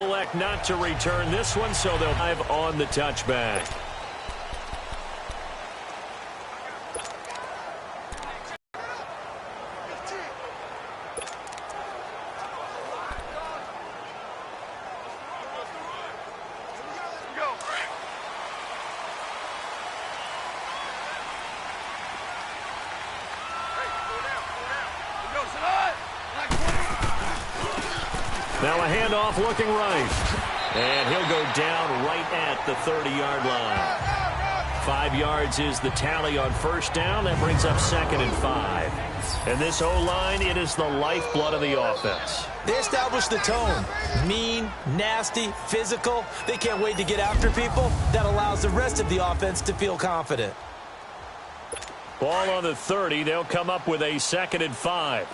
Elect not to return this one, so they'll dive on the touchback. Now a handoff looking right. And he'll go down right at the 30-yard line. 5 yards is the tally on first down. That brings up 2nd and 5. And this O-line, it is the lifeblood of the offense. They established the tone. Mean, nasty, physical. They can't wait to get after people. That allows the rest of the offense to feel confident. Ball on the 30. They'll come up with a 2nd and 5.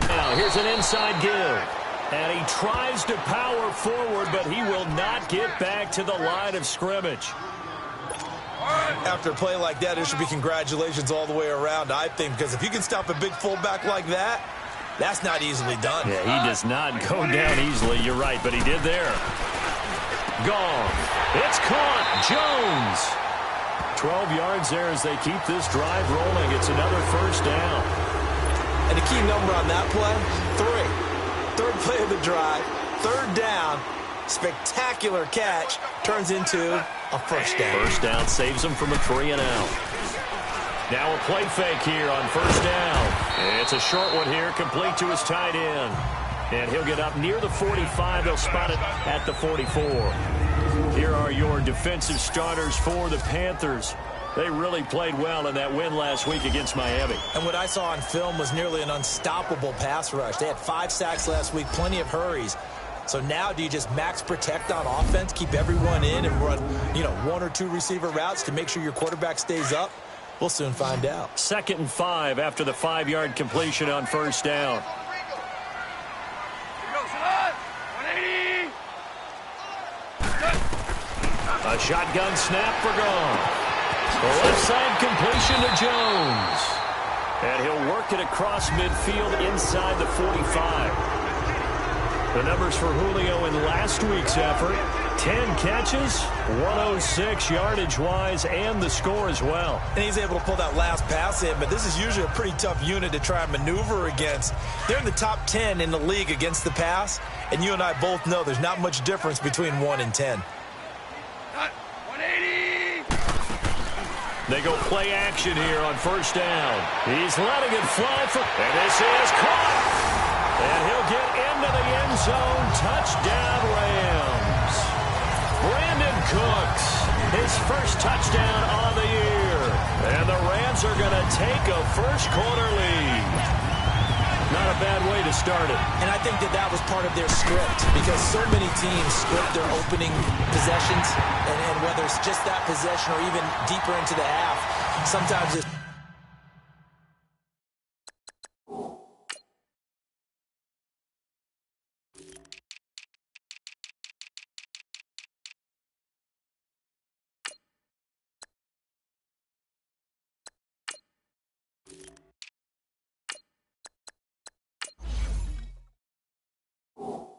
Now here's an inside give. And he tries to power forward, but he will not get back to the line of scrimmage. After a play like that, there should be congratulations all the way around, I think, because if you can stop a big fullback like that, that's not easily done. Yeah, he does not go down easily. You're right, but he did there. Gone. It's caught. Jones. 12 yards there as they keep this drive rolling. It's another first down. And the key number on that play, 3. Third play of the drive, 3rd down, spectacular catch, turns into a first down. First down saves him from a 3-and-out. Now a play fake here on first down. It's a short one here, complete to his tight end. And he'll get up near the 45. They'll spot it at the 44. Here are your defensive starters for the Panthers. They really played well in that win last week against Miami. And what I saw on film was nearly an unstoppable pass rush. They had 5 sacks last week, plenty of hurries. So now do you just max protect on offense, keep everyone in, and run, 1 or 2 receiver routes to make sure your quarterback stays up? We'll soon find out. 2nd and 5 after the 5-yard completion on first down. A shotgun snap for gone. The left side completion to Jones. And he'll work it across midfield inside the 45. The numbers for Julio in last week's effort: 10 catches, 106 yardage-wise, and the score as well. And he's able to pull that last pass in, but this is usually a pretty tough unit to try and maneuver against. They're in the top 10 in the league against the pass, and you and I both know there's not much difference between 1 and 10. They go play action here on first down. He's letting it fly for, and this is caught. And he'll get into the end zone. Touchdown, Rams. Brandon Cooks, his first touchdown of the year. And the Rams are going to take a first-quarter lead. Not a bad way to start it. And I think that was part of their script, because so many teams script their opening possessions, and whether it's just that possession or even deeper into the half, sometimes it's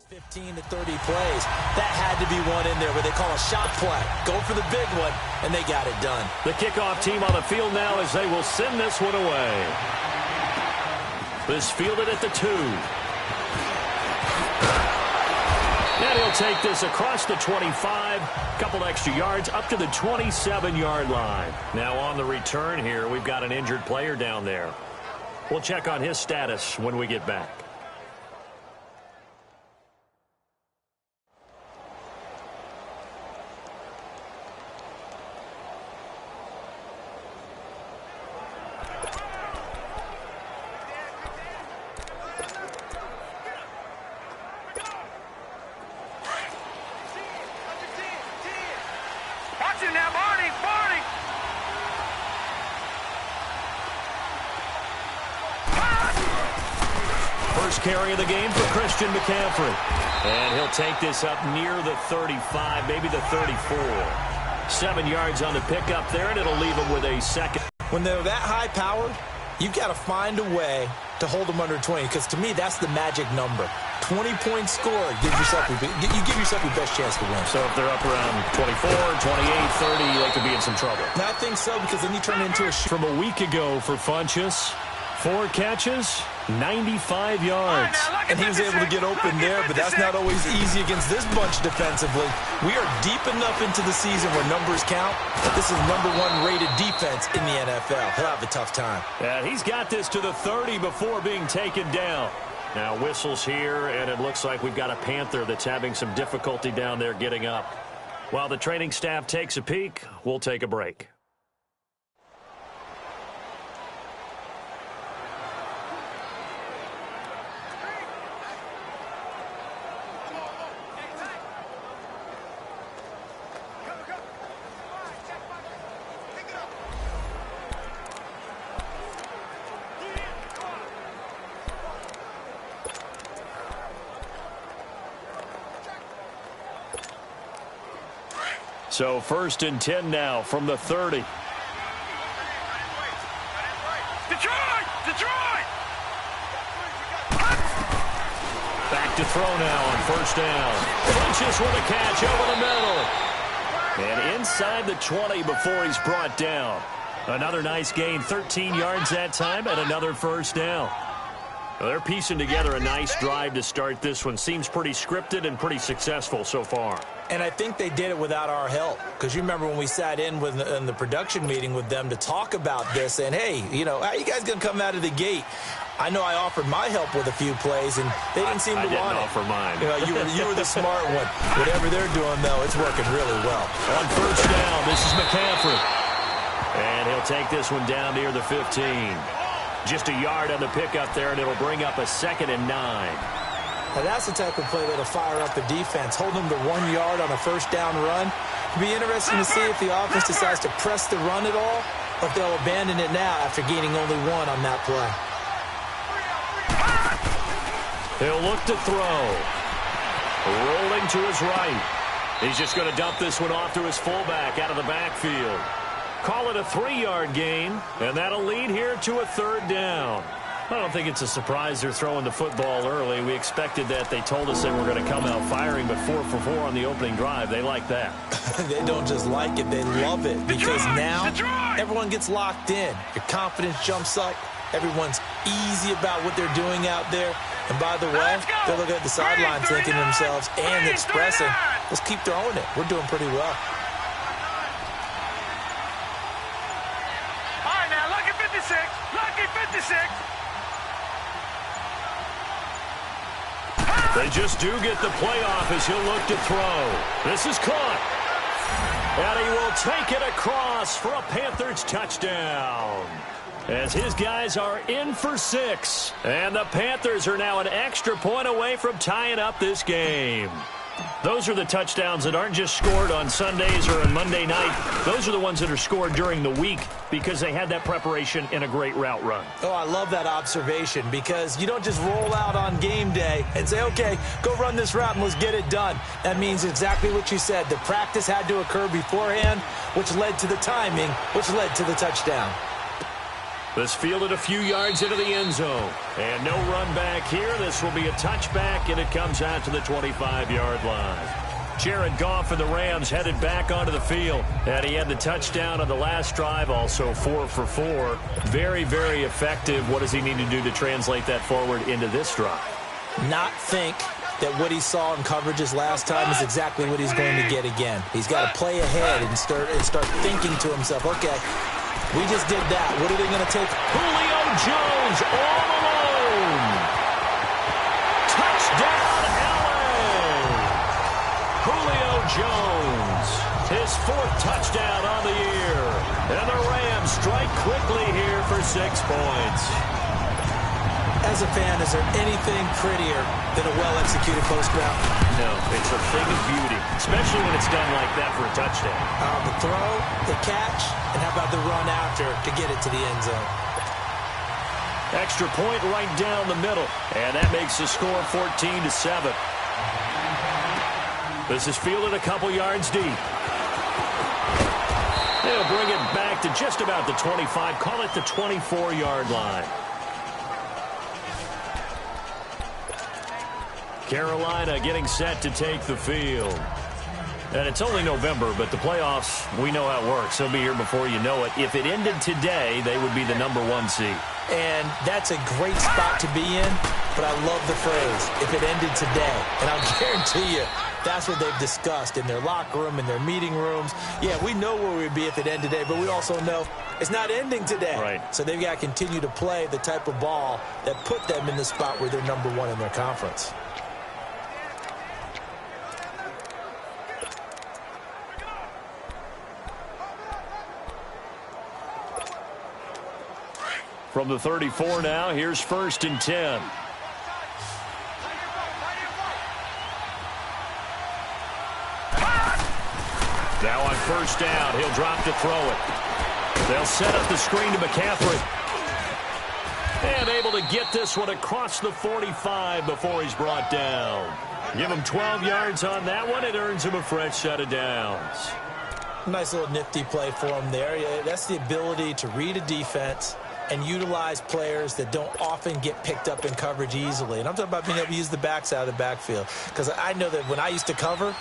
15 to 30 plays. That had to be one in there where they call a shot play. Go for the big one, and they got it done. The kickoff team on the field now as they will send this one away. This fielded at the 2. And he'll take this across the 25. Couple extra yards up to the 27-yard line. Now on the return here, we've got an injured player down there. We'll check on his status when we get back. First carry of the game for Christian McCaffrey. And he'll take this up near the 35, maybe the 34. 7 yards on the pickup there, and it'll leave him with a second. When they're that high-powered, You've got to find a way to hold them under 20, because to me, that's the magic number. 20-point score gives yourself you give yourself your best chance to win. So if they're up around 24, 28, 30, they could be in some trouble. And I think so, because then you turn it into a From a week ago for Funchess, 4 catches, 95 yards. And he was able to get open there, but that's not always easy against this bunch defensively. We are deep enough into the season where numbers count, but this is #1 rated defense in the NFL. He'll have a tough time. And he's got this to the 30 before being taken down. Now whistles here, and it looks like we've got a Panther that's having some difficulty down there getting up. While the training staff takes a peek, we'll take a break. So 1st and 10 now from the 30. Detroit! Back to throw now on 1st down. Funchess with a catch over the middle. And inside the 20 before he's brought down. Another nice gain, 13 yards that time, and another 1st down. Well, they're piecing together a nice drive to start this one. Seems pretty scripted and pretty successful so far. And I think they did it without our help, because you remember when we sat in the production meeting with them to talk about this, and hey, you know, how you guys going to come out of the gate? I know I offered my help with a few plays, and they didn't seem to want it. I didn't offer mine. You know, you were the smart one. Whatever they're doing, though, it's working really well. On 1st down, this is McCaffrey. And he'll take this one down near the 15. Just a yard on the pickup there, and it'll bring up a 2nd and 9. Now that's the type of play that'll fire up the defense. Hold them to 1 yard on a 1st down run. It'll be interesting to see if the offense decides to press the run at all, or if they'll abandon it now after gaining only 1 on that play. He'll look to throw. Rolling to his right. He's just going to dump this one off to his fullback out of the backfield. Call it a 3-yard gain, and that'll lead here to a 3rd down. I don't think it's a surprise they're throwing the football early. We expected that. They told us they were going to come out firing, but 4 for 4 on the opening drive. They like that. They don't just like it, they love it, because now everyone gets locked in. Your confidence jumps up. Everyone's easy about what they're doing out there. And by the way, they're looking at the sideline thinking to themselves and expressing, let's keep throwing it. We're doing pretty well. All right, now, lucky 56. Lucky 56. They just do get the play off as he'll look to throw. This is caught. And he will take it across for a Panthers touchdown. As his guys are in for 6. And the Panthers are now an extra point away from tying up this game. Those are the touchdowns that aren't just scored on Sundays or on Monday night. Those are the ones that are scored during the week because they had that preparation in a great route run. Oh, I love that observation, because you don't just roll out on game day and say, okay, go run this route and let's get it done. That means exactly what you said. The practice had to occur beforehand, which led to the timing, which led to the touchdown. This fielded a few yards into the end zone. And no run back here. This will be a touchback, and it comes out to the 25-yard line. Jared Goff and the Rams headed back onto the field. And he had the touchdown on the last drive, also 4 for 4. Very, very effective. What does he need to do to translate that forward into this drive? Not think that what he saw in coverages last time is exactly what he's going to get again. He's got to play ahead and start thinking to himself, okay, we just did that. What are they going to take? Julio Jones all alone. Touchdown, LA. Julio Jones, his 4th touchdown on the year. And the Rams strike quickly here for 6 points. As a fan, is there anything prettier than a well-executed post route? No, it's a thing of beauty, especially when it's done like that for a touchdown. The throw, the catch, and how about the run after to get it to the end zone? Extra point right down the middle, and that makes the score 14-7. This is fielded a couple yards deep. They'll bring it back to just about the 25. Call it the 24-yard line. Carolina getting set to take the field. And it's only November, but the playoffs, we know how it works. They'll be here before you know it. If it ended today, they would be the #1 seed. And that's a great spot to be in, but I love the phrase, if it ended today. And I'll guarantee you, that's what they've discussed in their locker room, in their meeting rooms. Yeah, we know where we'd be if it ended today, but we also know it's not ending today. Right. So they've got to continue to play the type of ball that put them in the spot where they're #1 in their conference. From the 34 now, here's 1st and 10. Now on 1st down, he'll drop to throw it. They'll set up the screen to McCaffrey. And able to get this one across the 45 before he's brought down. Give him 12 yards on that one. It earns him a fresh set of downs. Nice little nifty play for him there. Yeah, that's the ability to read a defense and utilize players that don't often get picked up in coverage easily. And I'm talking about being able to use the backs out of the backfield. Because I know that when I used to cover,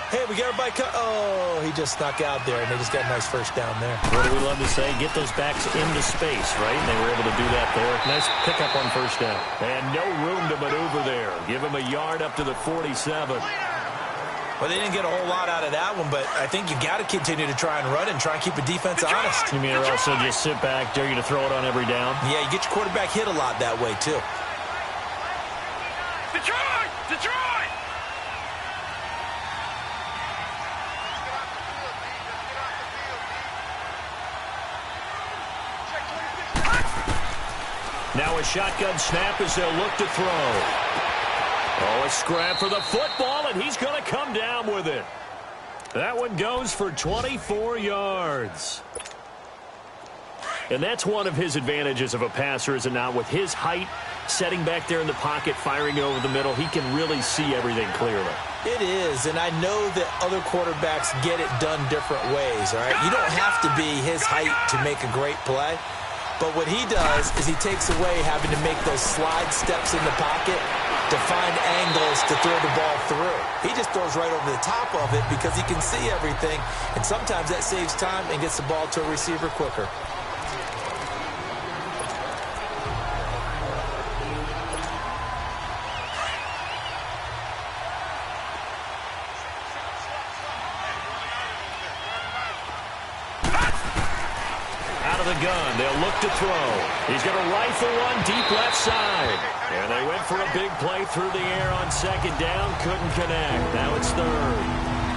hey, we got everybody oh, he just snuck out there, and they just got a nice 1st down there. What do we love to say? Get those backs into space, right? And they were able to do that there. Nice pickup on 1st down. And no room to maneuver there. Give him a yard up to the 47. Well, they didn't get a whole lot out of that one, but I think you got to continue to try and run and try and keep the defense honest. You mean also just sit back, dare you to throw it on every down? Yeah, you get your quarterback hit a lot that way, too. Detroit! Detroit! Now a shotgun snap as they'll look to throw. Oh, a scrap for the football, and he's going to come down with it. That one goes for 24 yards. And that's one of his advantages of a passer, is it not? With his height, setting back there in the pocket, firing over the middle, he can really see everything clearly. It is, and I know that other quarterbacks get it done different ways, all right? You don't have to be his height to make a great play. But what he does is he takes away having to make those slide steps in the pocket to find angles to throw the ball through. He just throws right over the top of it because he can see everything, and sometimes that saves time and gets the ball to a receiver quicker. The gun. They'll look to throw. He's going to rifle one deep left side. And they went for a big play through the air on 2nd down. Couldn't connect. Now it's 3rd.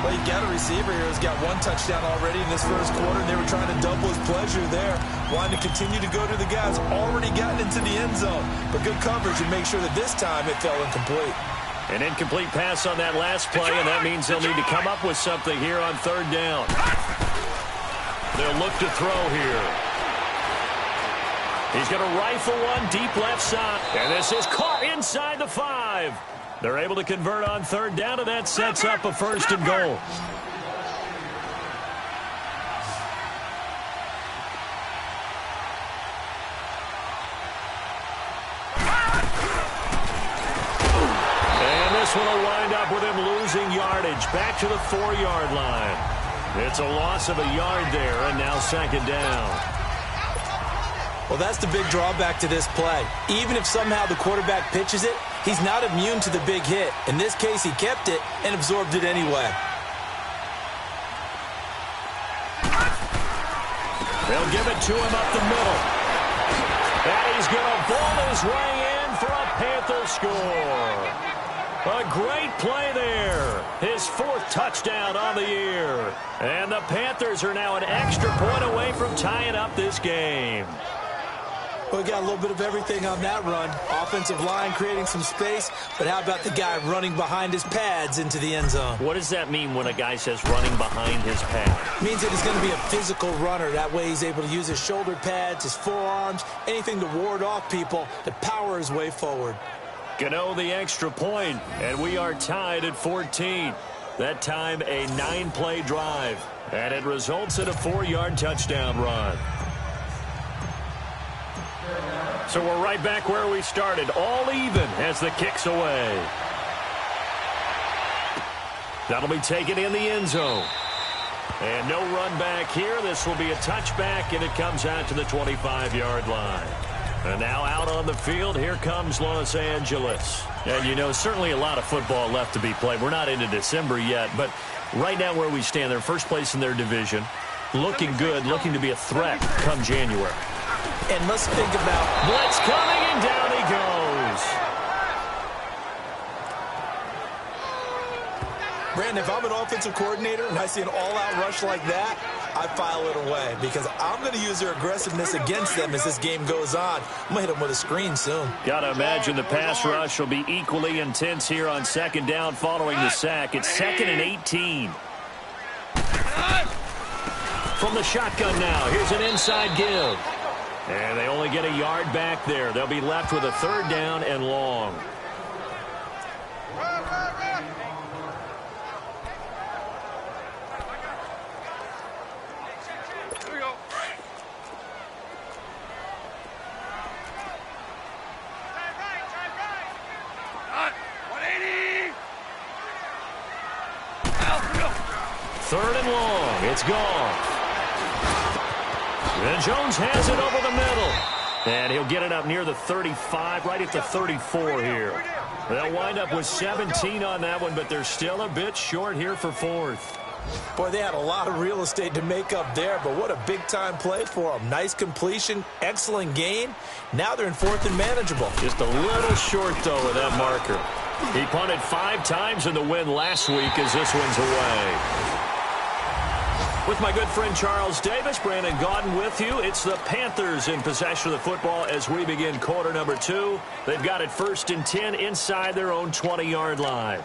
Well, you got a receiver here who's got 1 touchdown already in this 1st quarter, and they were trying to double his pleasure there, wanting to continue to go to the guys already gotten into the end zone. But good coverage and make sure that this time it fell incomplete. An incomplete pass on that last play, and that means they'll need to come up with something here on 3rd down. They'll look to throw here. He's going to rifle one deep left side. And this is caught inside the 5. They're able to convert on 3rd down, and that sets up a 1st and goal. And this one will wind up with him losing yardage back to the 4-yard line. It's a loss of a yard there, and now 2nd down. Well, that's the big drawback to this play. Even if somehow the quarterback pitches it, he's not immune to the big hit. In this case, he kept it and absorbed it anyway. They'll give it to him up the middle. And he's going to ball his way in for a Panther score. A great play there. His 4th touchdown on the year. And the Panthers are now an extra point away from tying up this game. Well, we got a little bit of everything on that run. Offensive line creating some space, but how about the guy running behind his pads into the end zone? What does that mean when a guy says running behind his pad? It means that he's going to be a physical runner. That way he's able to use his shoulder pads, his forearms, anything to ward off people to power his way forward. Gano the extra point, and we are tied at 14. That time a 9-play drive, and it results in a 4-yard touchdown run. So we're right back where we started, all even as the kick's away. That'll be taken in the end zone. And no run back here. This will be a touchback, and it comes out to the 25-yard line. And now out on the field, here comes Los Angeles. And, you know, certainly a lot of football left to be played. We're not into December yet, but right now where we stand, they're first place in their division. Looking good, looking to be a threat come January. And let's think about blitz coming, and down he goes. Brandon, if I'm an offensive coordinator and I see an all-out rush like that, I file it away because I'm going to use their aggressiveness against them as this game goes on. I'm going to hit them with a screen soon. Got to imagine the pass rush will be equally intense here on second down following the sack. It's 2nd and 18. From the shotgun now, here's an inside give. And they only get a yard back there. They'll be left with a 3rd down and long. Third and long. It's gone. And Jones has it over the middle. And he'll get it up near the 35, right at the 34 here. They'll wind up with 17 on that one, but they're still a bit short here for 4th. Boy, they had a lot of real estate to make up there, but what a big-time play for them. Nice completion, excellent gain. Now they're in 4th and manageable. Just a little short, though, with that marker. He punted 5 times in the win last week as this one's away. With my good friend Charles Davis, Brandon Gaudin with you. It's the Panthers in possession of the football as we begin quarter number 2. They've got it 1st and 10 inside their own 20-yard line.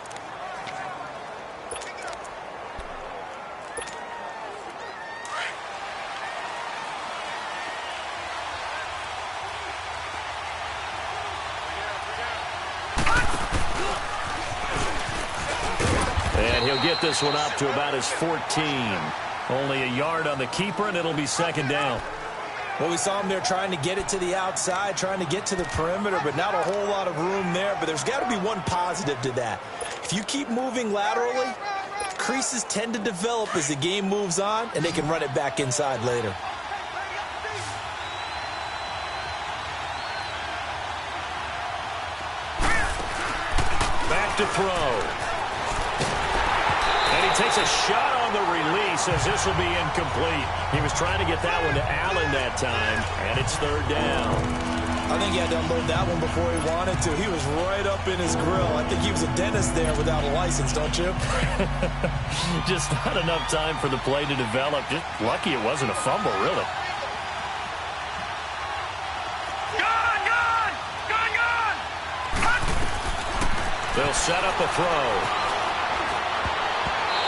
And he'll get this one up to about his 14. Only a yard on the keeper, and it'll be 2nd down. Well, we saw him there trying to get it to the outside, trying to get to the perimeter, but not a whole lot of room there. But there's got to be one positive to that. If you keep moving laterally, creases tend to develop as the game moves on, and they can run it back inside later. Back to throw. And he takes a shot on the release as this will be incomplete. He was trying to get that one to Allen that time, and it's 3rd down. I think he had to unload that one before he wanted to. He was right up in his grill. I think he was a dentist there without a license, don't you? Just not enough time for the play to develop. Just lucky it wasn't a fumble, really. They'll set up a throw.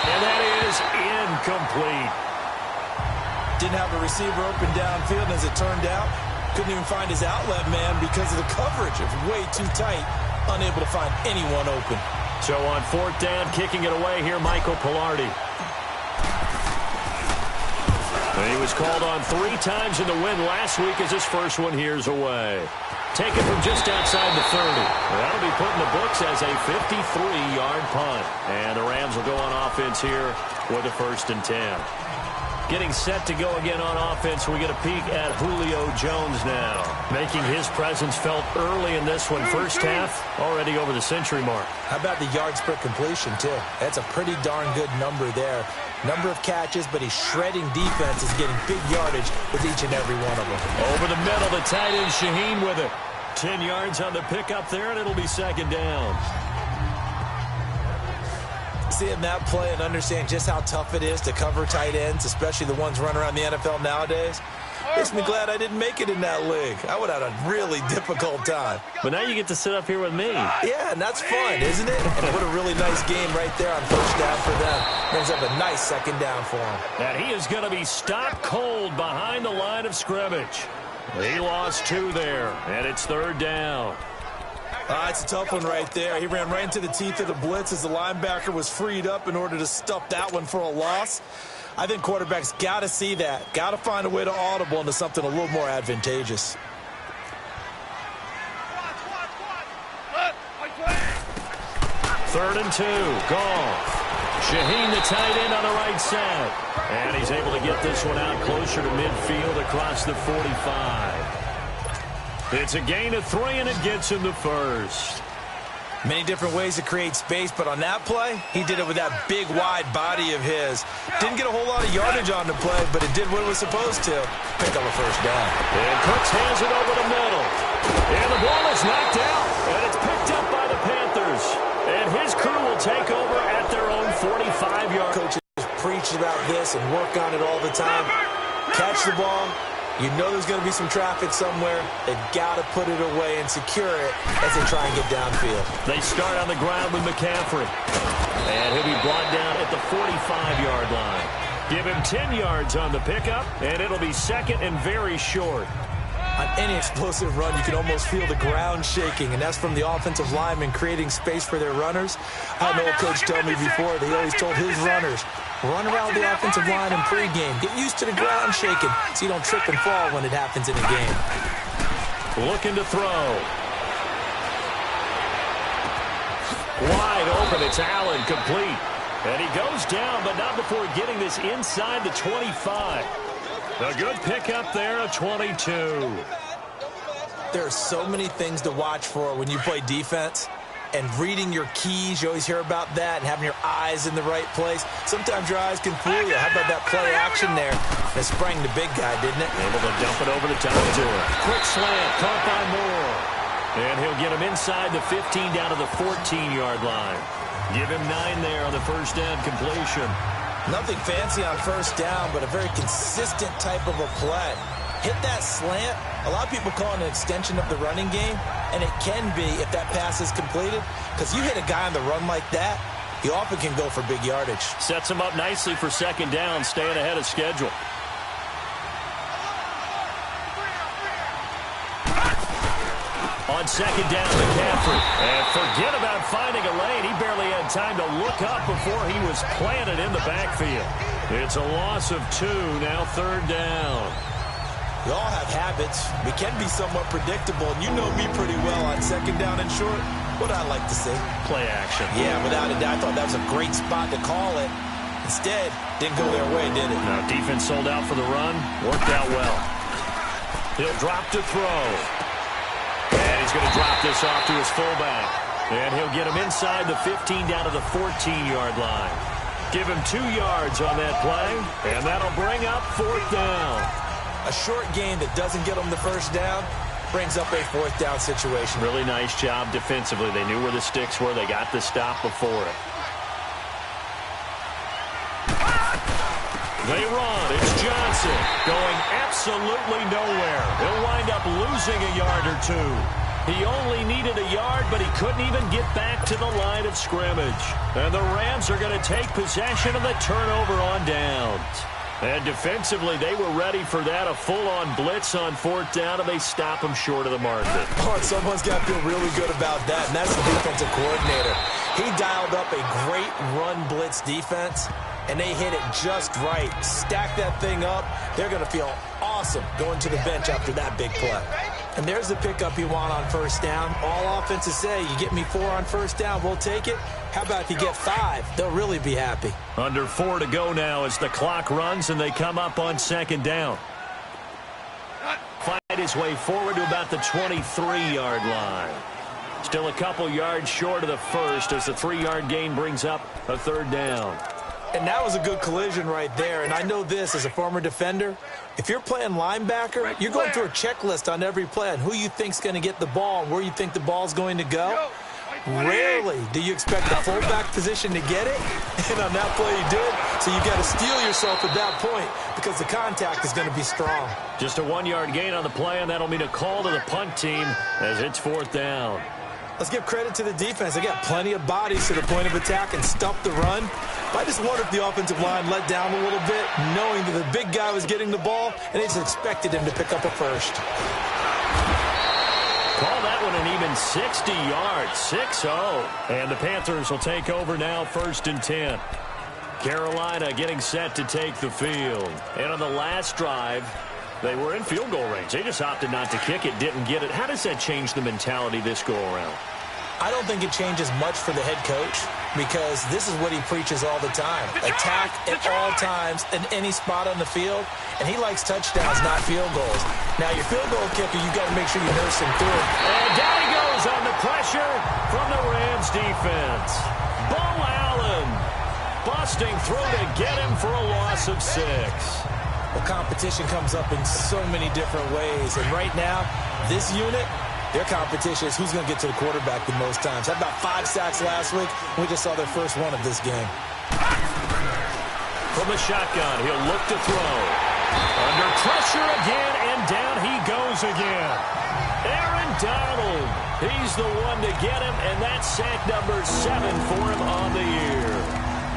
And that is incomplete. Didn't have a receiver open downfield, as it turned out. Couldn't even find his outlet man because of the coverage. It was way too tight. Unable to find anyone open. So on 4th down, kicking it away here, Michael Pilardi. And he was called on 3 times in the win last week as his first one here's away. Taken from just outside the 30. That'll be put in the books as a 53-yard punt. And the Rams will go on offense here with a 1st and 10. Getting set to go again on offense, we get a peek at Julio Jones now. Making his presence felt early in this one. First half, already over the century mark. How about the yards per completion, too? That's a pretty darn good number there. Number of catches, but he's shredding defense, is getting big yardage with each and every one of them. Over the middle, the tight end Shaheen with it. 10 yards on the pickup there, and it'll be 2nd down. Seeing that play and understand just how tough it is to cover tight ends, especially the ones running around the NFL nowadays, makes me glad I didn't make it in that league. I would have had a really difficult time. But now you get to sit up here with me. Yeah, and that's fun, isn't it? And what a really nice game right there on 1st down for them. Brings up a nice 2nd down for him. And he is going to be stopped cold behind the line of scrimmage. He lost 2 there, and it's 3rd down. It's a tough one right there. He ran right into the teeth of the blitz as the linebacker was freed up in order to stuff that one for a loss. I think quarterbacks got to see that. Got to find a way to audible into something a little more advantageous. Third and 2. Goff. Shaheen, the tight end, on the right side. And he's able to get this one out closer to midfield across the 45. It's a gain of 3, and it gets him the first. Many different ways to create space, but on that play, he did it with that big, wide body of his. Didn't get a whole lot of yardage on the play, but it did what it was supposed to. Pick up a first down. And Cooks hands it over the middle. And the ball is knocked out, and it's picked up by the Panthers. And his crew will take over at their own 45-yard. Coaches preach about this and work on it all the time. Catch the ball. You know there's going to be some traffic somewhere. They've got to put it away and secure it as they try and get downfield. They start on the ground with McCaffrey. And he'll be brought down at the 45-yard line. Give him 10 yards on the pickup, and it'll be second and very short. On any explosive run, you can almost feel the ground shaking, and that's from the offensive linemen creating space for their runners. I had an old coach tell me before, they always told his runners, run around the offensive line in pregame. Get used to the ground shaking so you don't trip and fall when it happens in a game. Looking to throw. Wide open, it's Allen, complete. And he goes down, but not before getting this inside the 25. A good pickup there, a 22. There are so many things to watch for when you play defense. And reading your keys, you always hear about that, and having your eyes in the right place. Sometimes your eyes can fool you. How about that play action there? It sprang the big guy, didn't it? Able to dump it over the top to him. Quick slant, caught by Moore. And he'll get him inside the 15 down to the 14-yard line. Give him 9 there on the first down completion. Nothing fancy on first down, but a very consistent type of a play. Hit that slant. A lot of people call it an extension of the running game, and it can be if that pass is completed, because you hit a guy on the run like that, he often can go for big yardage. Sets him up nicely for second down, staying ahead of schedule. On second down, McCaffrey. And forget about finding a lane. He barely had time to look up before he was planted in the backfield. It's a loss of 2, now third down. We all have habits. We can be somewhat predictable, and you know me pretty well on second down and short. What I like to see? Play action. Yeah, without a doubt. I thought that was a great spot to call it. Instead, didn't go their way, did it? Now, defense sold out for the run. Worked out well. He'll drop to throw. And he's going to drop this off to his fullback. And he'll get him inside the 15 down to the 14-yard line. Give him 2 yards on that play, and that'll bring up fourth down. A short game that doesn't get them the first down brings up a fourth down situation. Really nice job defensively. They knew where the sticks were. They got the stop before it. They run. It's Johnson going absolutely nowhere. He'll wind up losing a yard or 2. He only needed a yard, but he couldn't even get back to the line of scrimmage. And the Rams are going to take possession of the turnover on downs. And defensively, they were ready for that, a full-on blitz on fourth down, and they stop them short of the market. Oh, and someone's got to feel really good about that, and that's the defensive coordinator. He dialed up a great run blitz defense, and they hit it just right. Stack that thing up. They're going to feel awesome going to the bench after that big play. And there's the pickup you want on first down. All offenses say, you get me 4 on first down, we'll take it. How about if you get 5? They'll really be happy. Under 4 to go now as the clock runs and they come up on second down. Fight his way forward to about the 23-yard line. Still a couple yards short of the first as the 3-yard gain brings up a third down. And that was a good collision right there. And I know this as a former defender. If you're playing linebacker, you're going through a checklist on every play on who you think's going to get the ball and where you think the ball's going to go. Rarely do you expect the fullback position to get it. And on that play you did. So you've got to steel yourself at that point because the contact is going to be strong. Just a 1-yard gain on the play, and that'll mean a call to the punt team as it's fourth down. Let's give credit to the defense. They got plenty of bodies to the point of attack and stuff the run. I just wonder if the offensive line let down a little bit, knowing that the big guy was getting the ball, and they just expected him to pick up a first. Call that one an even 160 yards, 6-0. And the Panthers will take over now, 1st and 10. Carolina getting set to take the field. And on the last drive, they were in field goal range. They just opted not to kick it, didn't get it. How does that change the mentality this go-around? I don't think it changes much for the head coach because this is what he preaches all the time. Attack at all times in any spot on the field, and he likes touchdowns, not field goals. Now, your field goal kicker, you got to make sure you nurse him through it. And down he goes on the pressure from the Rams defense. Bo Allen busting through to get him for a loss of 6. The competition comes up in so many different ways, and right now, this unit, their competition is who's going to get to the quarterback the most times. Had about 5 sacks last week. We just saw their first one of this game. From the shotgun, he'll look to throw. Under pressure again, and down he goes again. Aaron Donald, he's the one to get him, and that's sack number 7 for him on the year.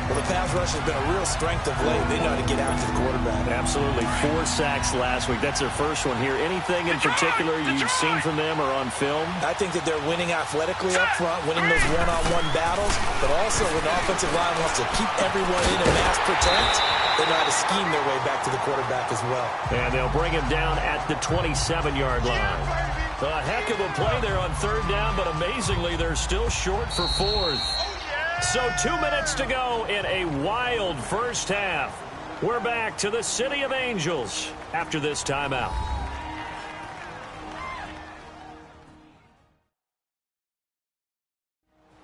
Well, the pass rush has been a real strength of late. They know how to get after the quarterback. Absolutely. 4 sacks last week. That's their first one here. Anything in particular you've seen from them or on film? I think that they're winning athletically up front, winning those one-on-one battles, but also when the offensive line wants to keep everyone in and mass protect, they know how to scheme their way back to the quarterback as well. And they'll bring him down at the 27-yard line. A heck of a play there on 3rd down, but amazingly, they're still short for 4th. So 2 minutes to go in a wild first half. We're back to the City of Angels after this timeout.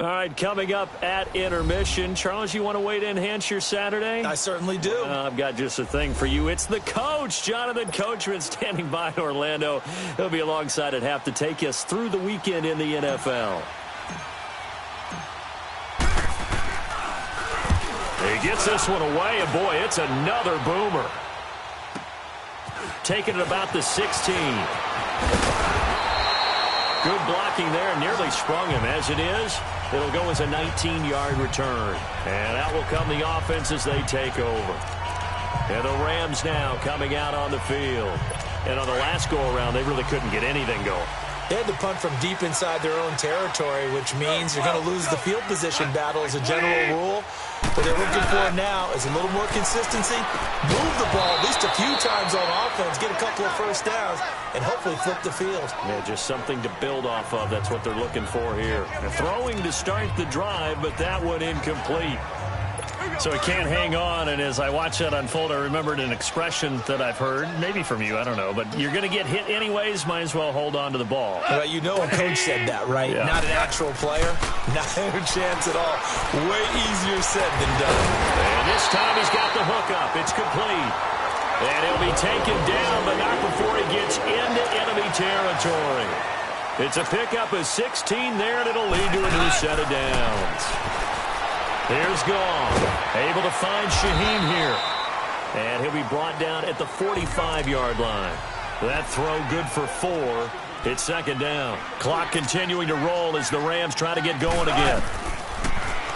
All right, coming up at intermission. Charles, you want to wait to enhance your Saturday? I certainly do. I've got just a thing for you. It's the coach, Jonathan Coachman, standing by in Orlando. He'll be alongside at half to take us through the weekend in the NFL. He gets this one away, and boy, it's another boomer. Taking it about the 16. Good blocking there, nearly sprung him. As it is, it'll go as a 19-yard return. And out will come the offense as they take over. And the Rams now coming out on the field. And on the last go-around, they really couldn't get anything going. They had to punt from deep inside their own territory, which means you're going to lose the field position battle as a general rule. What they're looking for now is a little more consistency, move the ball at least a few times on offense, get a couple of first downs, and hopefully flip the field. Yeah, just something to build off of. That's what they're looking for here. Throwing to start the drive, but that one incomplete. So he can't hang on, and as I watch that unfold, I remembered an expression that I've heard, maybe from you, I don't know, but you're going to get hit anyways, might as well hold on to the ball. Well, you know a coach said that, right? Yeah. Not an actual player, not a chance at all. Way easier said than done. And this time he's got the hook up. It's complete. And he'll be taken down, but not before he gets into enemy territory. It's a pickup of 16 there, and it'll lead to a new set of downs. Here's Gong, able to find Shaheen here. And he'll be brought down at the 45-yard line. That throw good for 4. It's 2nd down. Clock continuing to roll as the Rams try to get going again.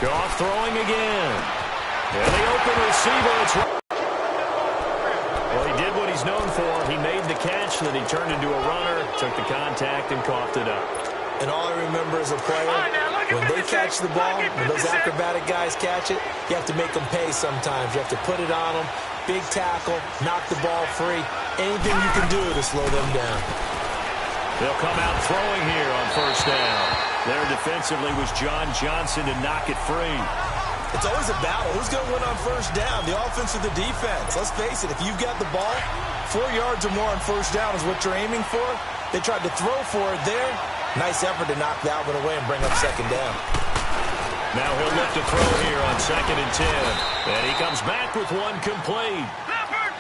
Goff throwing again. And the open receiver, it's... Well, he did what he's known for. He made the catch, then he turned into a runner, took the contact, and coughed it up. And all I remember as a player, when they catch the ball, when those acrobatic guys catch it, you have to make them pay sometimes. You have to put it on them, big tackle, knock the ball free. Anything you can do to slow them down. They'll come out throwing here on 1st down. There defensively was John Johnson to knock it free. It's always a battle. Who's going to win on 1st down, the offense or the defense? Let's face it, if you've got the ball, 4 yards or more on 1st down is what you're aiming for. They tried to throw for it there. Nice effort to knock that one away and bring up 2nd down. Now he'll look to throw here on 2nd and 10. And he comes back with one complete.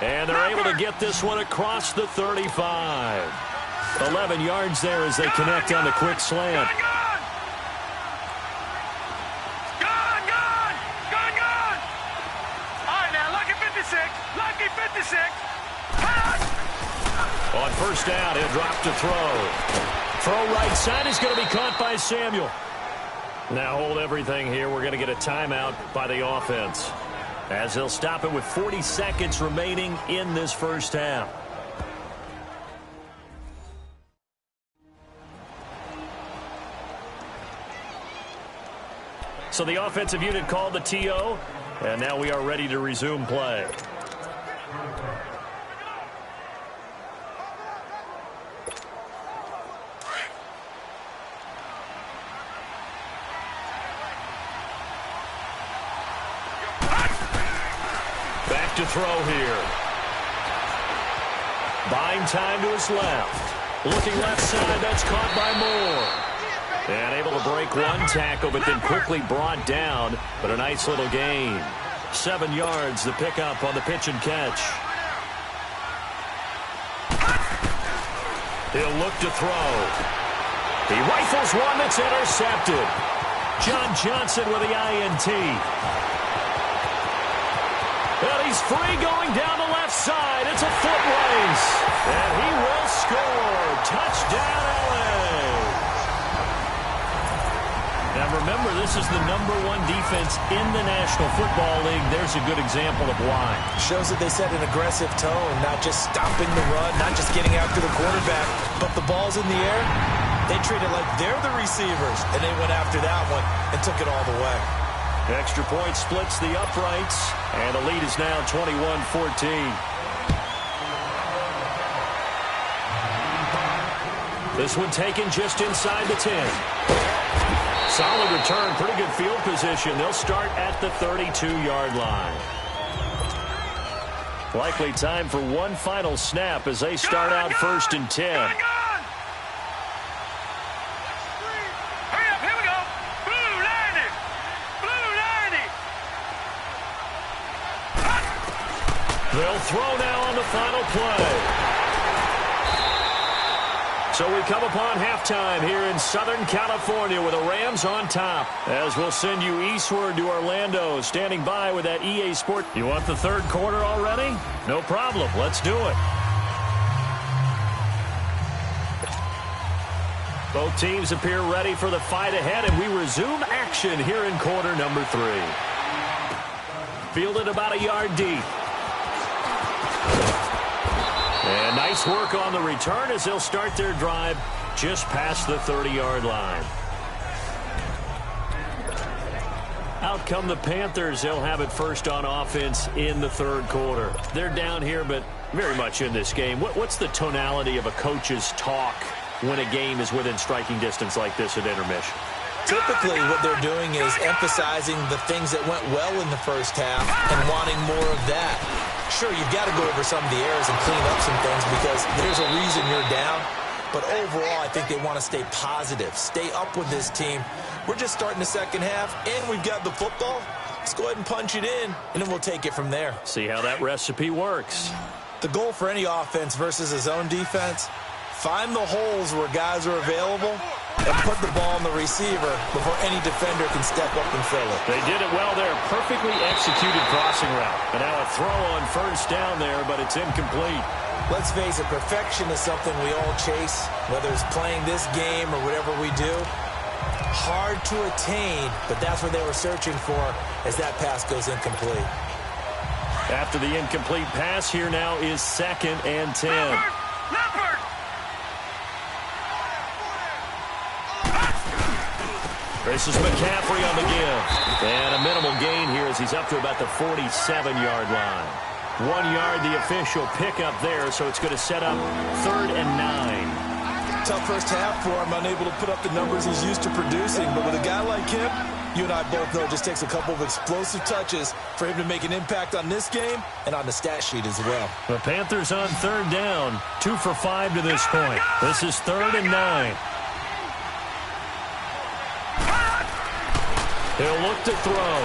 And they're able to get this one across the 35. 11 yards there as they connect on the quick slant. On 1st down, he'll drop to throw. Throw right side is going to be caught by Samuel. Now hold everything here. We're going to get a timeout by the offense, as they'll stop it with 40 seconds remaining in this first half. So the offensive unit called the TO, and now we are ready to resume play. Back to throw here. Buying time to his left. Looking left side, that's caught by Moore. And able to break one tackle, but then quickly brought down. But a nice little gain. 7 yards, the pickup on the pitch and catch. He'll look to throw. He rifles one that's intercepted. John Johnson with the INT. And he's free going down the left side. It's a foot race. And he will score. Touchdown, LA. Now, remember, this is the #1 defense in the National Football League. There's a good example of why. Shows that they set an aggressive tone, not just stopping the run, not just getting after the quarterback, but the ball's in the air. They treat it like they're the receivers, and they went after that one and took it all the way. Extra point splits the uprights, and the lead is now 21-14. This one taken just inside the 10. Solid return, pretty good field position. They'll start at the 32-yard line. Likely time for one final snap as they start out 1st and 10. They'll throw now on the final play. So we come upon halftime here in Southern California with the Rams on top. As we'll send you eastward to Orlando, standing by with that EA Sport. You want the 3rd quarter already? No problem. Let's do it. Both teams appear ready for the fight ahead, and we resume action here in quarter number 3. Fielded about a yard deep. And nice work on the return as they'll start their drive just past the 30-yard line. Out come the Panthers. They'll have it first on offense in the 3rd quarter. They're down here, but very much in this game. What's the tonality of a coach's talk when a game is within striking distance like this at intermission? Typically, what they're doing is emphasizing the things that went well in the first half and wanting more of that. Sure, you've got to go over some of the errors and clean up some things because there's a reason you're down. But overall, I think they want to stay positive, stay up with this team. We're just starting the second half, and we've got the football. Let's go ahead and punch it in, and then we'll take it from there. See how that recipe works. The goal for any offense versus a zone defense, find the holes where guys are available and put the ball on the receiver before any defender can step up and fill it. They did it well there. Perfectly executed crossing route. And now a throw on 1st down there, but it's incomplete. Let's face it, perfection is something we all chase, whether it's playing this game or whatever we do. Hard to attain, but that's what they were searching for as that pass goes incomplete. After the incomplete pass, here now is 2nd and 10. Leopard! This is McCaffrey on the give. And a minimal gain here as he's up to about the 47-yard line. 1 yard, the official pickup there, so it's going to set up 3rd and 9. Tough first half for him, unable to put up the numbers he's used to producing. But with a guy like him, you and I both know it just takes a couple of explosive touches for him to make an impact on this game and on the stat sheet as well. The Panthers on 3rd down, 2 for 5 to this point. This is 3rd and 9. He'll look to throw.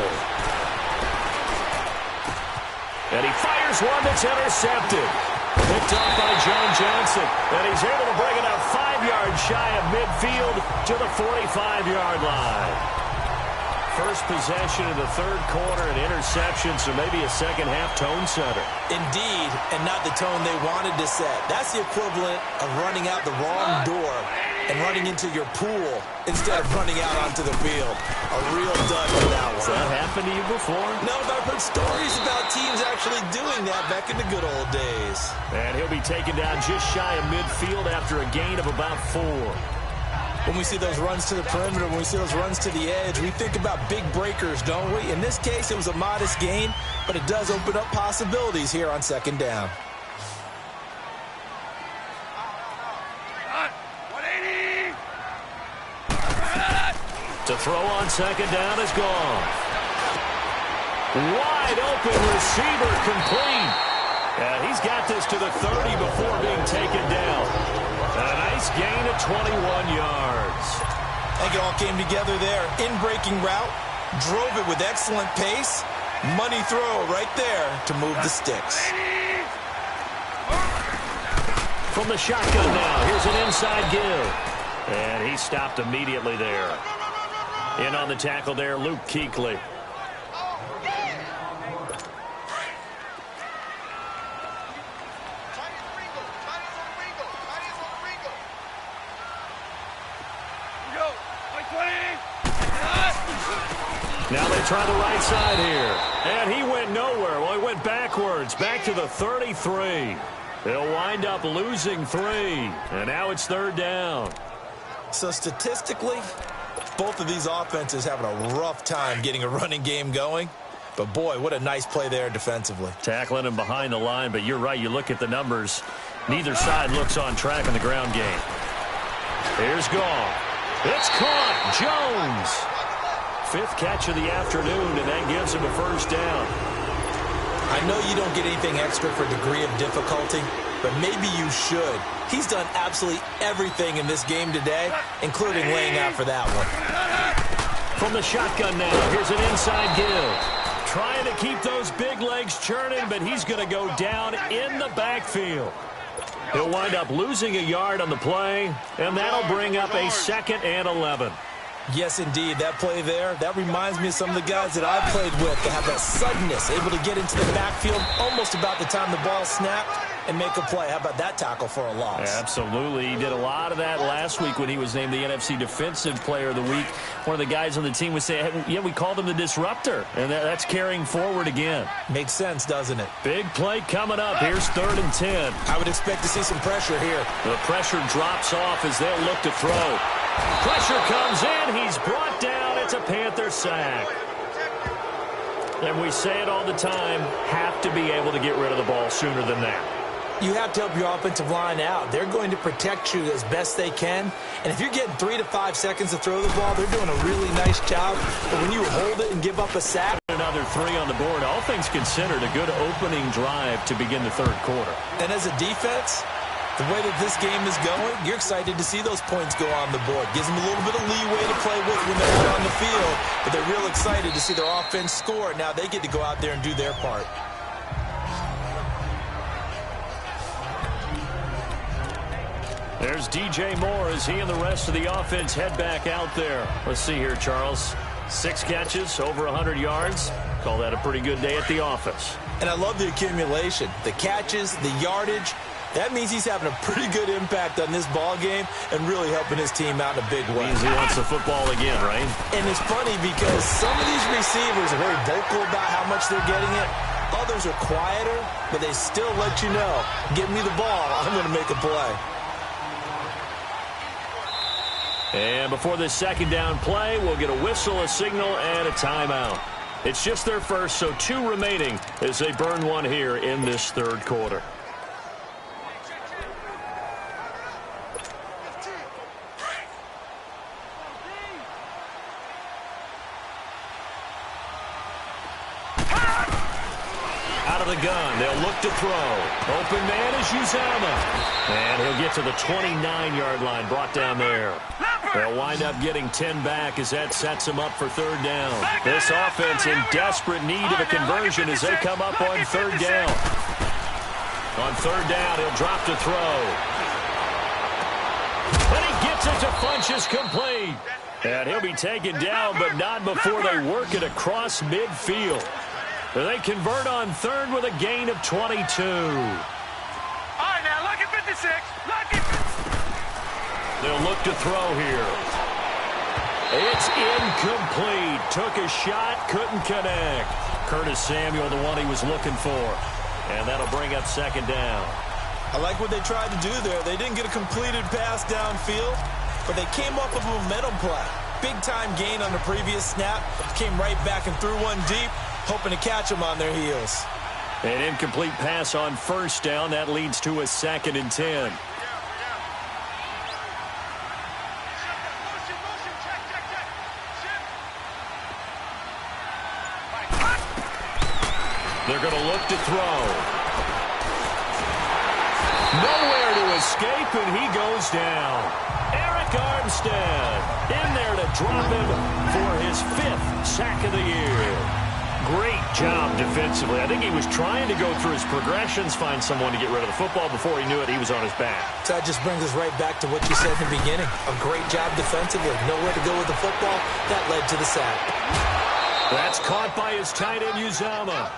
And he fires one that's intercepted. Picked off by John Johnson. And he's able to bring it up 5 yards shy of midfield to the 45-yard line. First possession of the 3rd quarter, an interception, so maybe a second-half tone setter. Indeed, and not the tone they wanted to set. That's the equivalent of running out the wrong door and running into your pool instead of running out onto the field. A real dud for that one. Has that happened to you before? No, but I've heard stories about teams actually doing that back in the good old days. And he'll be taken down just shy of midfield after a gain of about 4. When we see those runs to the perimeter, when we see those runs to the edge, we think about big breakers, don't we? In this case, it was a modest gain, but it does open up possibilities here on second down. To throw on second down is gone. Wide open receiver complete. And he's got this to the 30 before being taken down. A nice gain of 21 yards. I think it all came together there. In-breaking route, drove it with excellent pace. Money throw right there to move the sticks. From the shotgun now, here's an inside give. And he stopped immediately there. In on the tackle there, Luke Kuechly. Now they try the right side here. And he went nowhere. Well, he went backwards, back to the 33. They'll wind up losing 3. And now it's third down. So statistically, both of these offenses having a rough time getting a running game going. But, boy, what a nice play there defensively. Tackling him behind the line, but you're right. You look at the numbers. Neither side looks on track in the ground game. Here's Gall. It's caught. Jones. 5th catch of the afternoon, and that gives him a first down. I know you don't get anything extra for degree of difficulty, but maybe you should. He's done absolutely everything in this game today, including laying out for that one. From the shotgun now, here's an inside give. Trying to keep those big legs churning, but he's going to go down in the backfield. He'll wind up losing a yard on the play, and that'll bring up a 2nd and 11. Yes, indeed. That play there, that reminds me of some of the guys that I've played with that have that suddenness, able to get into the backfield almost about the time the ball snapped and make a play. How about that tackle for a loss? Absolutely. He did a lot of that last week when he was named the NFC Defensive Player of the Week. One of the guys on the team would say, hey, yeah, we called him the disruptor, and that's carrying forward again. Makes sense, doesn't it? Big play coming up. Here's 3rd and 10. I would expect to see some pressure here. The pressure drops off as they'll look to throw. Pressure comes in. He's brought down. It's a Panther sack. And we say it all the time, have to be able to get rid of the ball sooner than that. You have to help your offensive line out. They're going to protect you as best they can. And if you're getting 3 to 5 seconds to throw the ball, they're doing a really nice job. But when you hold it and give up a sack. Another 3 on the board. All things considered, a good opening drive to begin the 3rd quarter. And as a defense, the way that this game is going, you're excited to see those points go on the board. Gives them a little bit of leeway to play with when they're out on the field. But they're real excited to see their offense score. Now they get to go out there and do their part. There's DJ Moore as he and the rest of the offense head back out there. Let's see here, Charles. 6 catches, over 100 yards. Call that a pretty good day at the office. And I love the accumulation. The catches, the yardage. That means he's having a pretty good impact on this ball game and really helping his team out in a big way. Means he wants the football again, right? And it's funny because some of these receivers are very vocal about how much they're getting it. Others are quieter, but they still let you know, give me the ball, I'm going to make a play. And before this 2nd down play, we'll get a whistle, a signal, and a timeout. It's just their first, so 2 remaining as they burn one here in this 3rd quarter. Out of the gun, they'll look to throw. Open man is Uzama. And he'll get to the 29-yard line, brought down there. They'll wind up getting 10 back as that sets them up for 3rd down. This offense in desperate need of a conversion as they come up on 3rd down. On 3rd down, he'll drop to throw. And he gets it to Funchess complete. And he'll be taken down, but not before they work it across midfield. They convert on 3rd with a gain of 22. All right, now, look at 56. Look at... They'll look to throw here. It's incomplete. Took a shot, couldn't connect. Curtis Samuel, the one he was looking for. And that'll bring up 2nd down. I like what they tried to do there. They didn't get a completed pass downfield, but they came off of a momentum play. Big-time gain on the previous snap. Came right back and threw one deep, hoping to catch them on their heels. An incomplete pass on first down. That leads to a 2nd and 10. They're going to look to throw. Nowhere to escape, and he goes down. Eric Armstead in there to drop him for his 5th sack of the year. Great job defensively. I think he was trying to go through his progressions, find someone to get rid of the football. Before he knew it, he was on his back. So that just brings us right back to what you said in the beginning. A great job defensively. Nowhere to go with the football. That led to the sack. That's caught by his tight end, Uzama.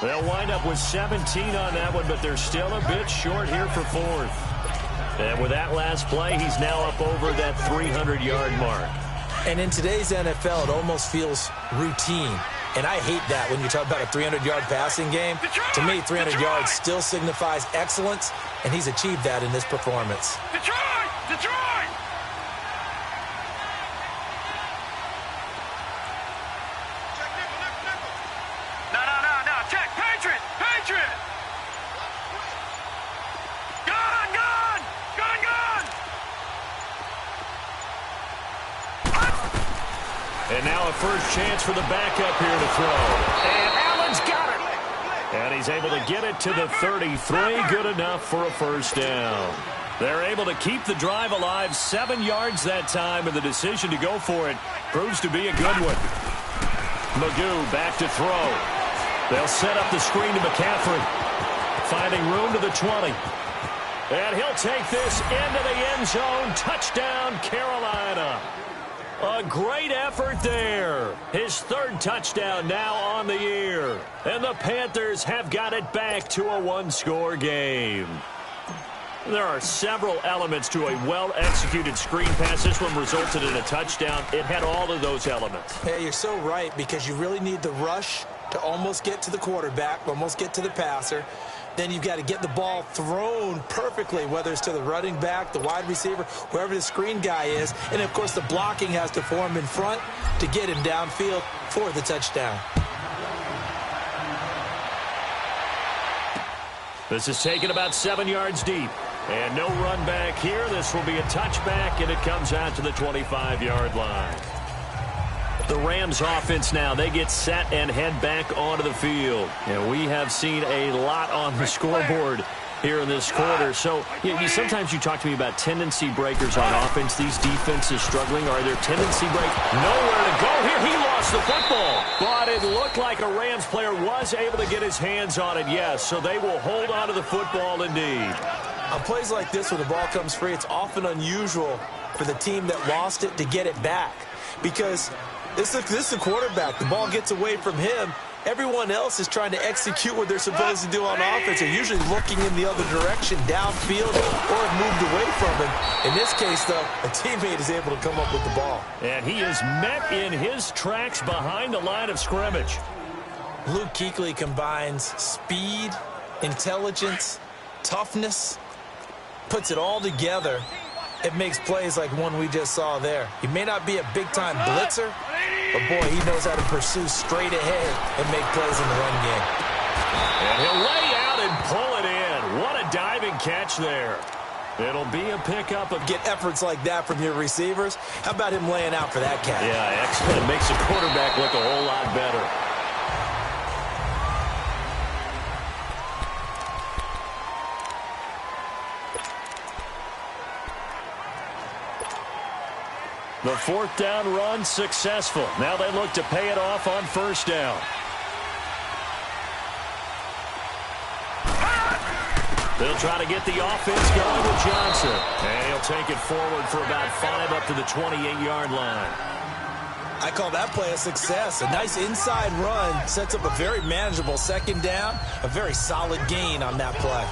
They'll wind up with 17 on that one, but they're still a bit short here for 4th. And with that last play, he's now up over that 300-yard mark. And in today's NFL, it almost feels routine. And I hate that when you talk about a 300-yard passing game. To me, 300 yards still signifies excellence, and he's achieved that in this performance. Detroit! Detroit! No. Check. Patriot! Patriot! Gun! And now a first chance for the backup here to throw. And Allen's got it. And he's able to get it to the 33. Good enough for a first down. They're able to keep the drive alive. 7 yards that time, and the decision to go for it proves to be a good one. Magoo back to throw. They'll set up the screen to McCaffrey. Finding room to the 20. And he'll take this into the end zone. Touchdown, Carolina. A great effort there. His 3rd touchdown now on the year. And the Panthers have got it back to a 1-score game. There are several elements to a well-executed screen pass. This one resulted in a touchdown. It had all of those elements. Yeah, you're so right, because you really need the rush to almost get to the quarterback, almost get to the passer. Then you've got to get the ball thrown perfectly, whether it's to the running back, the wide receiver, wherever the screen guy is. And, of course, the blocking has to form in front to get him downfield for the touchdown. This is taken about 7 yards deep. And no run back here. This will be a touchback, and it comes out to the 25-yard line. The Rams offense now, they get set and head back onto the field. And we have seen a lot on the scoreboard here in this quarter. So sometimes you talk to me about tendency breakers on offense. These defenses struggling. Are there tendency breaks? Nowhere to go here. He lost the football. But it looked like a Rams player was able to get his hands on it, yes. So they will hold on to the football indeed. On plays like this, when the ball comes free, it's often unusual for the team that lost it to get it back. Because this is the quarterback. The ball gets away from him. Everyone else is trying to execute what they're supposed to do on offense. They're usually looking in the other direction, downfield, or have moved away from him. In this case, though, a teammate is able to come up with the ball. And he is met in his tracks behind the line of scrimmage. Luke Kuechly combines speed, intelligence, toughness, puts it all together. It makes plays like one we just saw there. He may not be a big-time blitzer, but, boy, he knows how to pursue straight ahead and make plays in the run game. And he'll lay out and pull it in. What a diving catch there. It'll be a pickup. Get efforts like that from your receivers. How about him laying out for that catch? Yeah, excellent. It makes the quarterback look a whole lot better. The 4th down run successful. Now they look to pay it off on 1st down. They'll try to get the offense going with Johnson. And he'll take it forward for about 5 up to the 28-yard line. I call that play a success. A nice inside run sets up a very manageable 2nd down. A very solid gain on that play.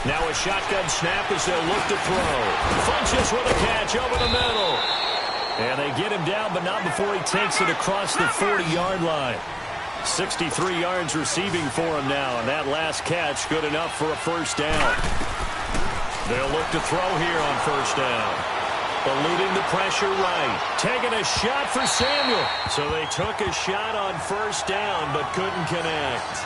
Now a shotgun snap as they'll look to throw. Funches with a catch over the middle. And they get him down, but not before he takes it across the 40-yard line. 63 yards receiving for him now, and that last catch good enough for a first down. They'll look to throw here on first down. Eluding the pressure right. Taking a shot for Samuel. So they took a shot on first down, but couldn't connect.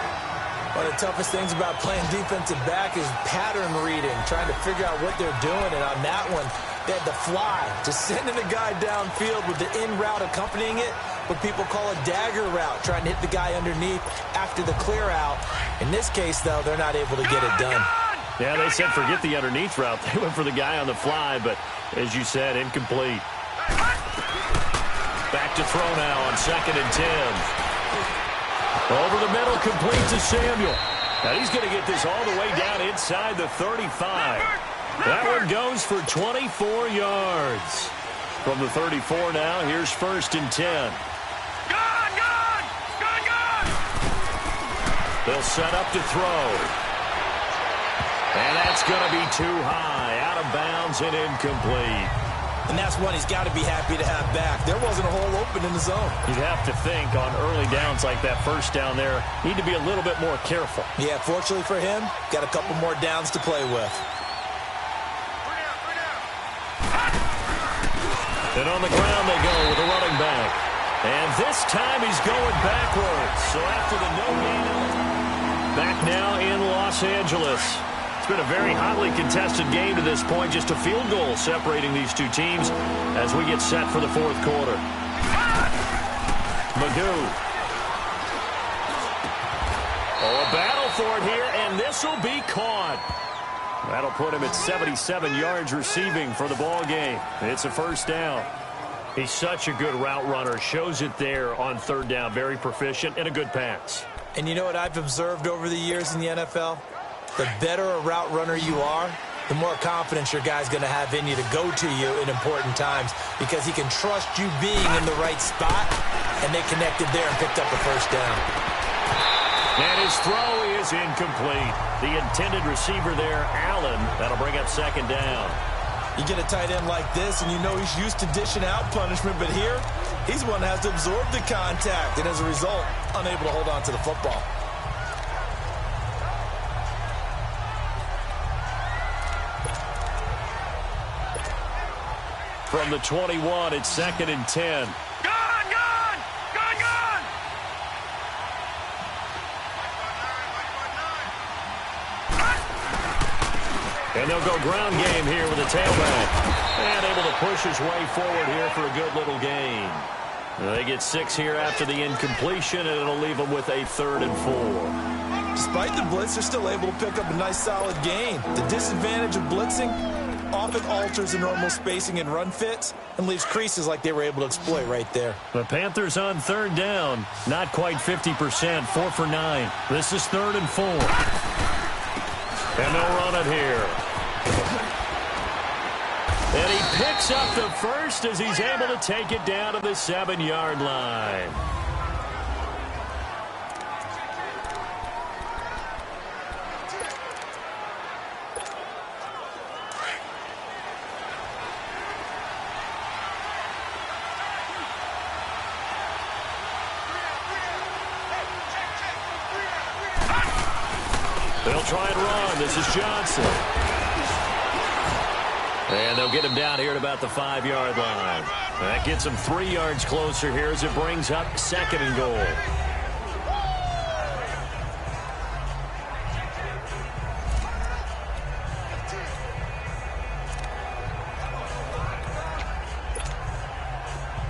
One of the toughest things about playing defensive back is pattern reading, trying to figure out what they're doing. And on that one, they had the fly, just sending a guy downfield with the in route accompanying it, what people call a dagger route, trying to hit the guy underneath after the clear out. In this case, though, they're not able to get it done. Yeah, they said forget the underneath route. They went for the guy on the fly, but as you said, incomplete. Back to throw now on 2nd and 10. Over the middle, complete to Samuel. Now he's going to get this all the way down inside the 35. That one goes for 24 yards. From the 34 now, here's 1st and 10. Gone! They'll set up to throw. And that's going to be too high, out of bounds and incomplete. And that's one he's got to be happy to have back. There wasn't a hole open in the zone. You'd have to think on early downs like that first down there, need to be a little bit more careful. Yeah, fortunately for him, got a couple more downs to play with. And on the ground they go with a running back. And this time he's going backwards. So after the no gain, back now in Los Angeles. It's been a very hotly contested game to this point. Just a field goal separating these two teams as we get set for the 4th quarter. Magoo. Oh, a battle for it here, and this will be caught. That'll put him at 77 yards receiving for the ball game. It's a first down. He's such a good route runner. Shows it there on 3rd down. Very proficient and a good pass. And you know what I've observed over the years in the NFL? The better a route runner you are, the more confidence your guy's going to have in you to go to you in important times because he can trust you being in the right spot, and they connected there and picked up the first down. And his throw is incomplete. The intended receiver there, Allen, that'll bring up 2nd down. You get a tight end like this, and you know he's used to dishing out punishment, but here, he's the one that has to absorb the contact, and as a result, unable to hold on to the football. From the 21, it's 2nd and 10. Gone! And they'll go ground game here with a tailback. And able to push his way forward here for a good little gain. They get 6 here after the incompletion, and it'll leave them with a 3rd and 4. Despite the blitz, they're still able to pick up a nice solid gain. The disadvantage of blitzing often alters the normal spacing and run fits and leaves creases like they were able to exploit right there. The Panthers on 3rd down. Not quite 50%, 4 for 9. This is 3rd and 4. And they'll run it here. And he picks up the first as he's able to take it down to the 7-yard line. They'll try and run. This is Johnson. And they'll get him down here at about the 5-yard line. That gets him 3 yards closer here as it brings up 2nd and goal.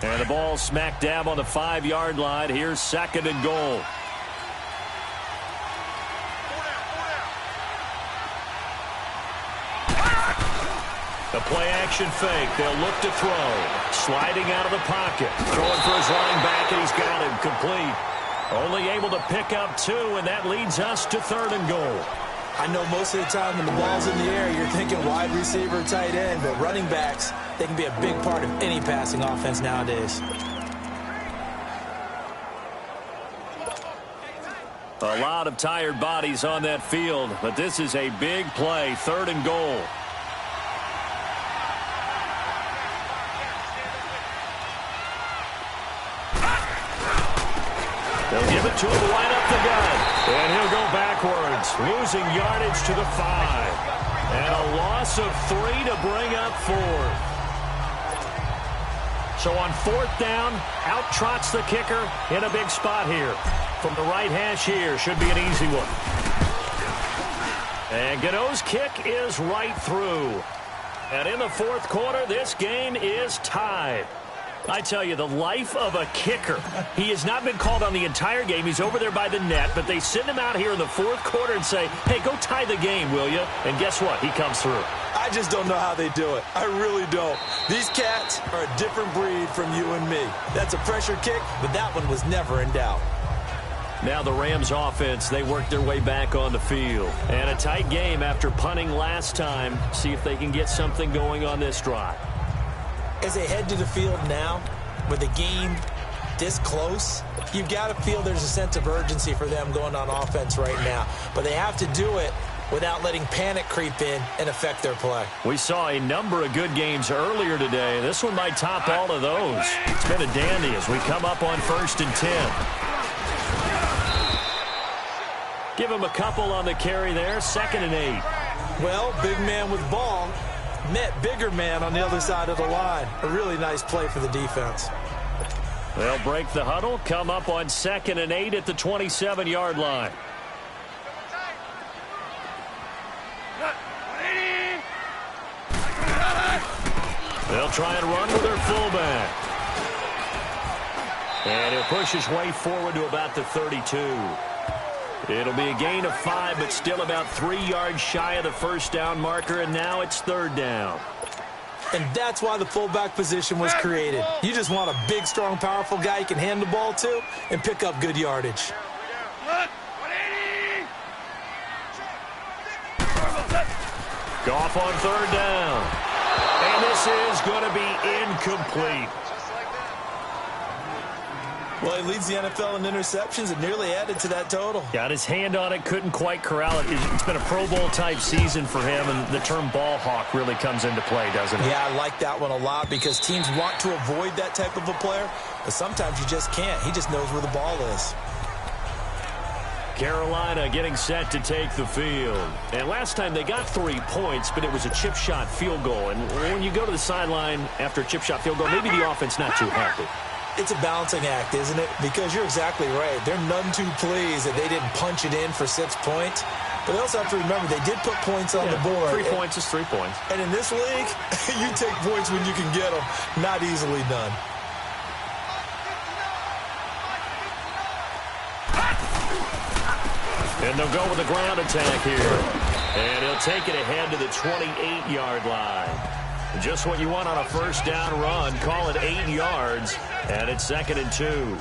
And the ball smack dab on the 5-yard line. Here's 2nd and goal. The play-action fake. They'll look to throw. Sliding out of the pocket. Throwing for his running back, and he's got him complete. Only able to pick up 2, and that leads us to 3rd and goal. I know most of the time when the ball's in the air, you're thinking wide receiver, tight end, but running backs, they can be a big part of any passing offense nowadays. A lot of tired bodies on that field, but this is a big play. 3rd and goal. it to him right up the gut. And he'll go backwards, losing yardage to the 5. And a loss of 3 to bring up 4th. So on 4th down, out trots the kicker in a big spot here. From the right hash here, should be an easy one. And Godot's kick is right through. And in the 4th quarter, this game is tied. I tell you, the life of a kicker. He has not been called on the entire game. He's over there by the net, but they send him out here in the 4th quarter and say, hey, go tie the game, will you? And guess what? He comes through. I just don't know how they do it. I really don't. These cats are a different breed from you and me. That's a pressure kick, but that one was never in doubt. Now the Rams offense, they work their way back on the field. And a tight game after punting last time. See if they can get something going on this drive. As they head to the field now, with the game this close, you've got to feel there's a sense of urgency for them going on offense right now. But they have to do it without letting panic creep in and affect their play. We saw a number of good games earlier today. This one might top all of those. It's been a dandy as we come up on 1st and 10. Give him a couple on the carry there, 2nd and 8. Well, big man with ball met bigger man on the other side of the line. A really nice play for the defense. They'll break the huddle, come up on 2nd and 8 at the 27-yard line. They'll try and run with their fullback. And he'll push his way forward to about the 32. It'll be a gain of 5, but still about 3 yards shy of the 1st down marker, and now it's 3rd down. And that's why the fullback position was created. You just want a big, strong, powerful guy you can hand the ball to and pick up good yardage. Goff on 3rd down. And this is going to be incomplete. Well, he leads the NFL in interceptions and nearly added to that total. Got his hand on it, couldn't quite corral it. It's been a Pro Bowl-type season for him, and the term ball hawk really comes into play, doesn't it? Yeah, I like that one a lot because teams want to avoid that type of a player, but sometimes you just can't. He just knows where the ball is. Carolina getting set to take the field. And last time they got 3 points, but it was a chip shot field goal. And when you go to the sideline after a chip shot field goal, maybe the offense not too happy. It's a balancing act, isn't it? Because you're exactly right. They're none too pleased that they didn't punch it in for 6 points. But they also have to remember they did put points on the board. 3 points is 3 points. And in this league, you take points when you can get them. Not easily done. And they'll go with the ground attack here. And he'll take it ahead to the 28-yard line. Just what you want on a 1st down run. Call it 8 yards. And it's 2nd and 2.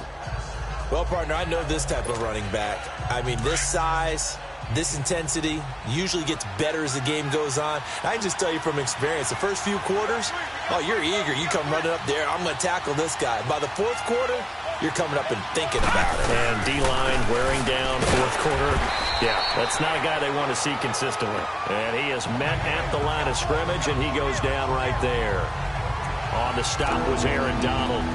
Well, partner, I know this type of running back. I mean, this size, this intensity usually gets better as the game goes on. I can just tell you from experience, the first few quarters, oh, you're eager. You come running up there. I'm going to tackle this guy. By the 4th quarter, you're coming up and thinking about it. And D-line wearing down 4th quarter. Yeah, that's not a guy they want to see consistently. And he is met at the line of scrimmage, and he goes down right there. On the stop was Aaron Donald.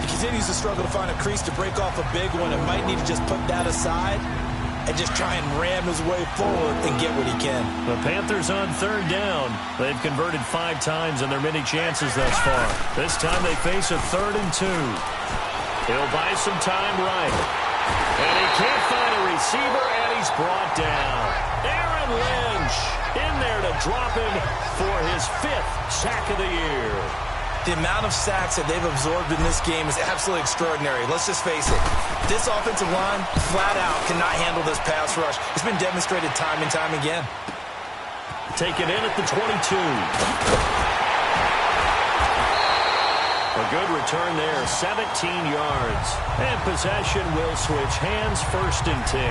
He continues to struggle to find a crease to break off a big one and might need to just put that aside and just try and ram his way forward and get what he can. The Panthers on 3rd down. They've converted 5 times in their many chances thus far. This time they face a 3rd and 2. He'll buy some time right. And he can't find a receiver, and he's brought down. Aaron Lynch in there to drop him for his 5th sack of the year. The amount of sacks that they've absorbed in this game is absolutely extraordinary. Let's just face it. This offensive line, flat out, cannot handle this pass rush. It's been demonstrated time and time again. Taken in at the 22. A good return there, 17 yards. And possession will switch hands, 1st and 10.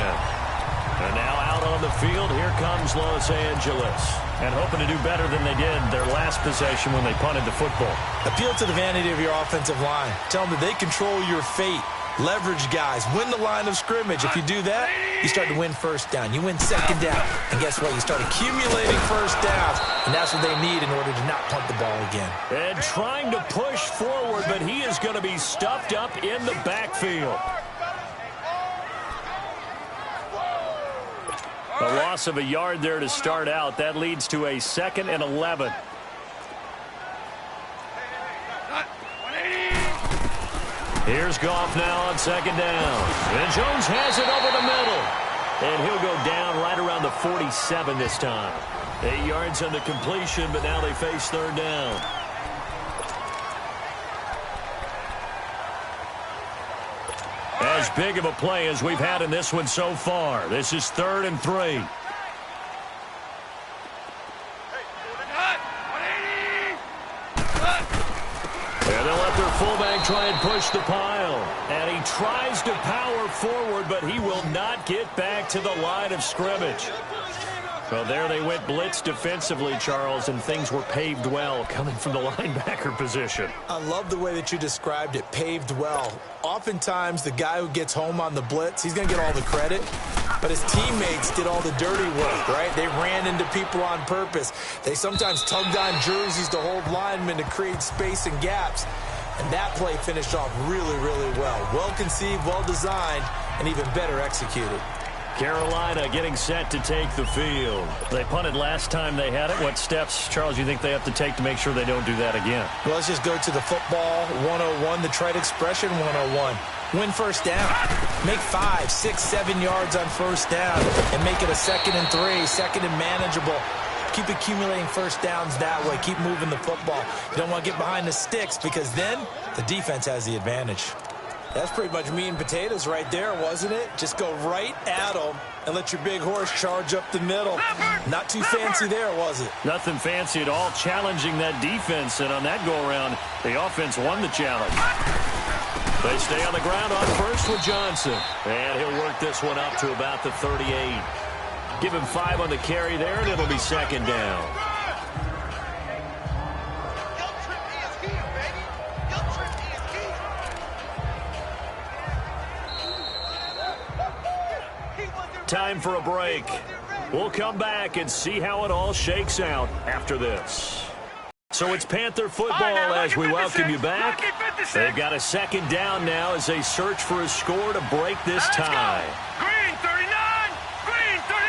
And now out on the field, here comes Los Angeles. And hoping to do better than they did their last possession when they punted the football. Appeal to the vanity of your offensive line. Tell them that they control your fate. Leverage guys. Win the line of scrimmage. If you do that, you start to win 1st down. You win 2nd down. And guess what? You start accumulating 1st downs. And that's what they need in order to not punt the ball again. And trying to push forward, but he is going to be stuffed up in the backfield. loss of a yard there to start out. That leads to a 2nd and 11. Here's Goff now on 2nd down. And Jones has it over the middle. And he'll go down right around the 47 this time. 8 yards on the completion, but now they face 3rd down. As big of a play as we've had in this one so far. This is 3rd and 3. And they'll let their fullback try and push the pile. And he tries to power forward, but he will not get back to the line of scrimmage. Well, there they went blitz defensively, Charles, and things were paved well coming from the linebacker position. I love the way that you described it, paved well. Oftentimes, the guy who gets home on the blitz, he's going to get all the credit, but his teammates did all the dirty work, right? They ran into people on purpose. They sometimes tugged on jerseys to hold linemen to create space and gaps, and that play finished off really, really well. Well-conceived, well-designed, and even better executed. Carolina getting set to take the field. They punted last time they had it. What steps, Charles, you think they have to take to make sure they don't do that again? Well, let's just go to the football 101, the trite expression 101. Win first down. Make 5, 6, 7 yards on first down and make it a 2nd and 3, 2nd and manageable. Keep accumulating first downs that way. Keep moving the football. You don't want to get behind the sticks because then the defense has the advantage. That's pretty much meat and potatoes right there, wasn't it? Just go right at them and let your big horse charge up the middle. Not too fancy there, was it? Nothing fancy at all, challenging that defense. And on that go-around, the offense won the challenge. They stay on the ground on first with Johnson. And he'll work this one up to about the 38. Give him 5 on the carry there, and it'll be 2nd down. Time for a break. We'll come back and see how it all shakes out after this. So it's Panther football as we welcome you back. They've got a 2nd down now as they search for a score to break this tie. Green 39! Green 39!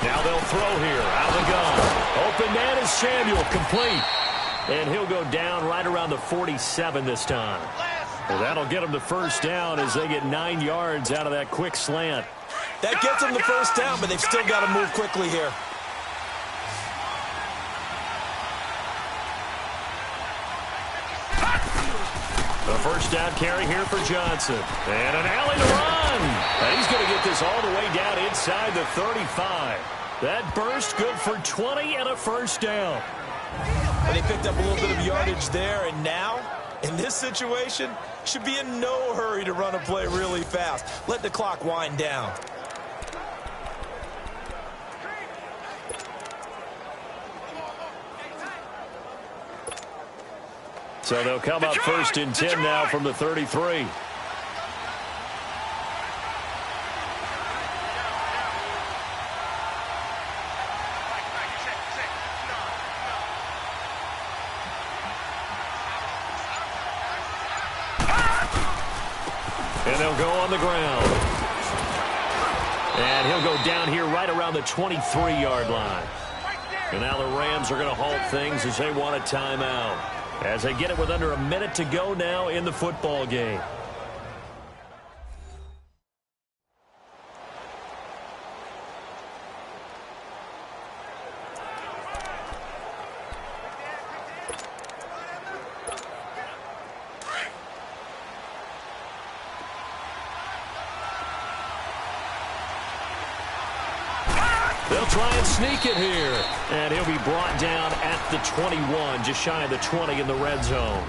Now they'll throw here. Out of the gun. Open man is Samuel, complete. And he'll go down right around the 47 this time. Well, that'll get them the first down as they get 9 yards out of that quick slant. That gets them the first down, but they've still got to move quickly here. The first down carry here for Johnson. And an alley to run. And he's going to get this all the way down inside the 35. That burst good for 20 and a first down. And they picked up a little bit of yardage there, and now, in this situation, should be in no hurry to run a play really fast. Let the clock wind down. So they'll come up 1st and 10 now from the 33. And they'll go on the ground. And he'll go down here right around the 23-yard line. And now the Rams are going to halt things as they want a timeout. As they get it with under a minute to go now in the football game. They'll try and sneak it here. And he'll be brought down at the 21, just shy of the 20 in the red zone.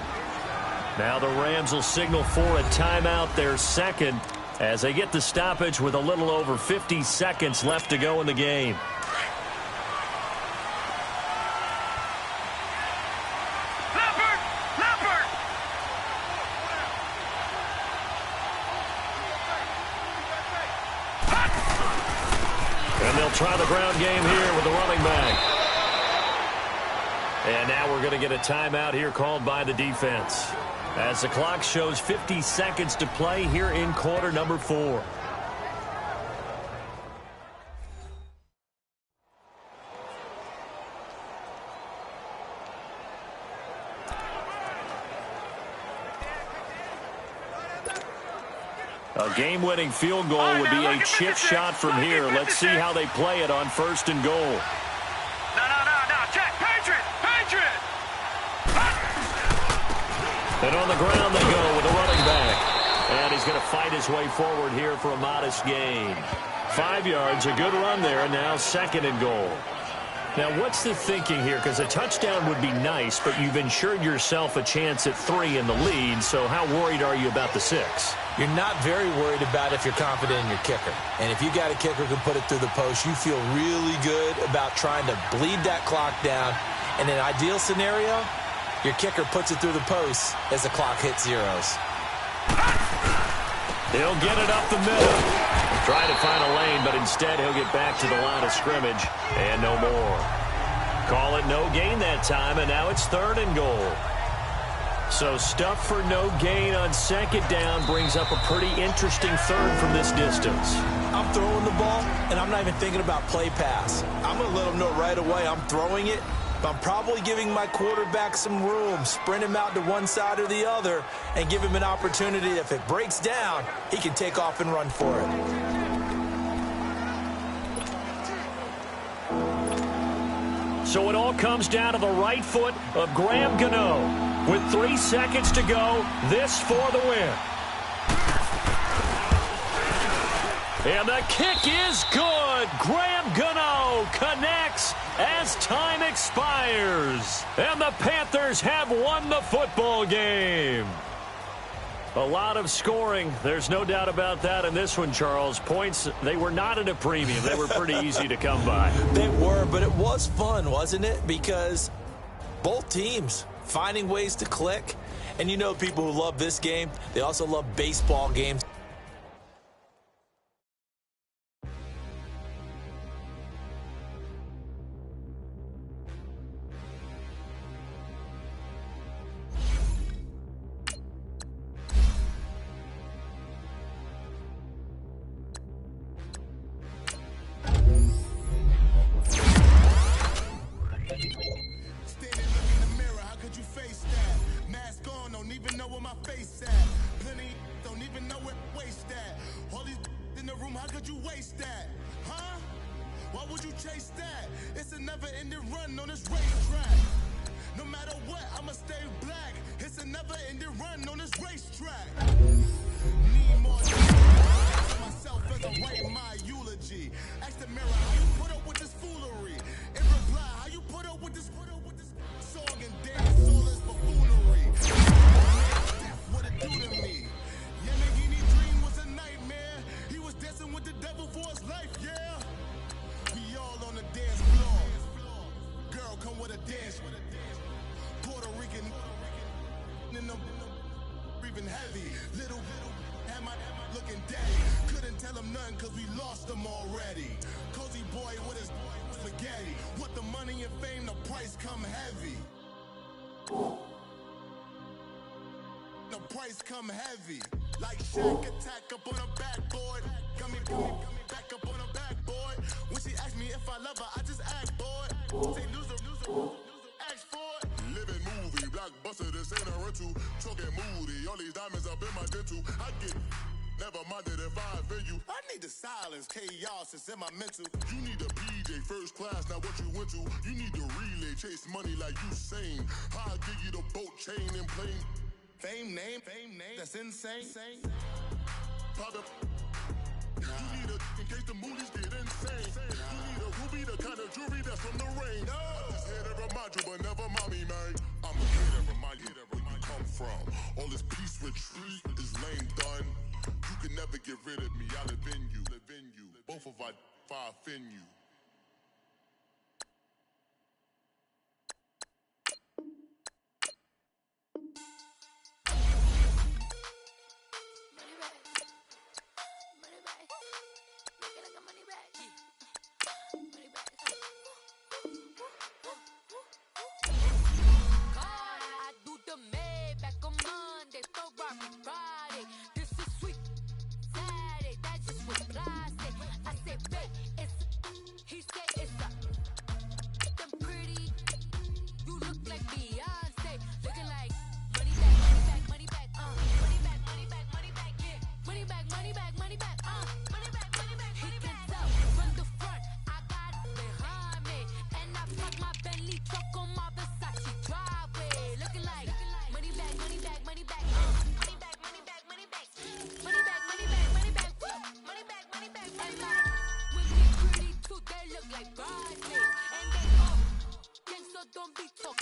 Now the Rams will signal for a timeout, their 2nd, as they get the stoppage with a little over 50 seconds left to go in the game. And they'll try the ground game here with the running back. And now we're going to get a timeout here called by the defense, as the clock shows 50 seconds to play here in quarter number 4. A game-winning field goal would be a chip shot from here. Let's see how they play it on 1st and goal. No. Check. Patriot. And on the ground they go with the running back. And he's going to fight his way forward here for a modest gain. 5 yards, a good run there, and now 2nd and goal. Now, what's the thinking here? Because a touchdown would be nice, but you've ensured yourself a chance at 3 in the lead, so how worried are you about the 6? You're not very worried about if you're confident in your kicker. And if you got a kicker who can put it through the post, you feel really good about trying to bleed that clock down. In an ideal scenario, your kicker puts it through the post as the clock hits zeros. He'll get it up the middle. Trying to find a lane, but instead he'll get back to the line of scrimmage and no more. Call it no gain that time, and now it's 3rd and goal. So stuff for no gain on 2nd down brings up a pretty interesting 3rd from this distance. I'm throwing the ball, and I'm not even thinking about play pass. I'm going to let them know right away I'm throwing it, but I'm probably giving my quarterback some room, sprint him out to one side or the other, and give him an opportunity. If it breaks down, he can take off and run for it. So it all comes down to the right foot of Graham Gano. With 3 seconds to go, this for the win. And the kick is good. Graham Gano connects as time expires. And the Panthers have won the football game. A lot of scoring. There's no doubt about that in this one, Charles. Points, they were not at a premium. They were pretty easy to come by. They were, but it was fun, wasn't it? Because both teams finding ways to click. And you know people who love this game, they also love baseball games. Come heavy, like Shaq attack up on a backboard. Got me back up on a backboard. When she asked me if I love her, I just act bored. Say loser, ask for it. Living movie, blockbuster, this ain't a rental. Talking moody, all these diamonds up in my dental. I get never minded if I offend you. I need the silence, chaos is in my mental. You need a PJ first class, not what you went to. You need the relay, chase money like you sane. I'll give you the boat chain and plane. Fame name, that's insane. Pop up. You need a, in case the movies get insane. You need a ruby, the kind of jewelry that's from the rain. I just here to remind you, but never mommy, man. I'm here to remind you where you come from. All this peace retreat is lame done. You can never get rid of me, I live in you. Both of us, if I offend you. Money back.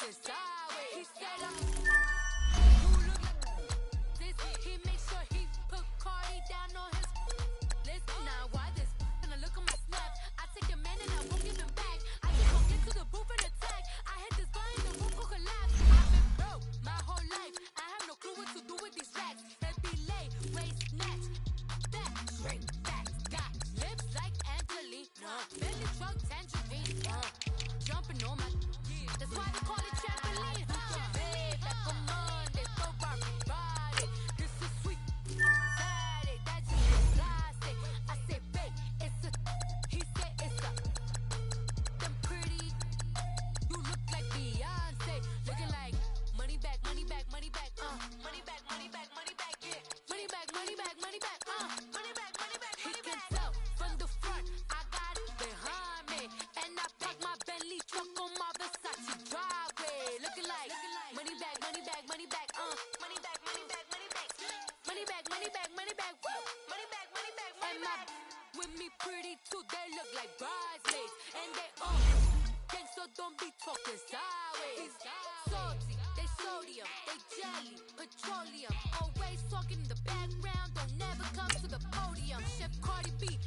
talking sideways. He said, you look like this. He makes sure he put Cardi down on his list. Now why this? When I look at my snap, I take a man and I won't give him back. I just gon' get to the booth and attack. I hit this button, the roof will collapse. I've been broke my whole life. I have no clue what to do with these racks. That be late, waist snatch. Back, straight back. Got lips like Angelina. Belly truck tangerine. Jumping on my. That's why they call it trampoline. Babe, back on Monday, so body. This is sweet. Saturday, that's just plastic. I say, babe, it's a. He said it's a. Them pretty. You look like Beyonce. Looking like money back, money back, money back. Money back, money back, money back. Yeah. Money back, money back, money back. Money back, money back, money back. He can tell from the front. I got it behind me, and I park my Bentley truck on my Versace driveway. Looking like money back, money back, money back. Money back, money back, money back. Money back, money back, money back. Woo. Money back, money back, money back. With me pretty too, they look like bridesmaids, and they gang, so don't be talking sideways. Salty, they sodium, they jelly, petroleum. Always talking in the background, don't never come to the podium. Chef Cardi B,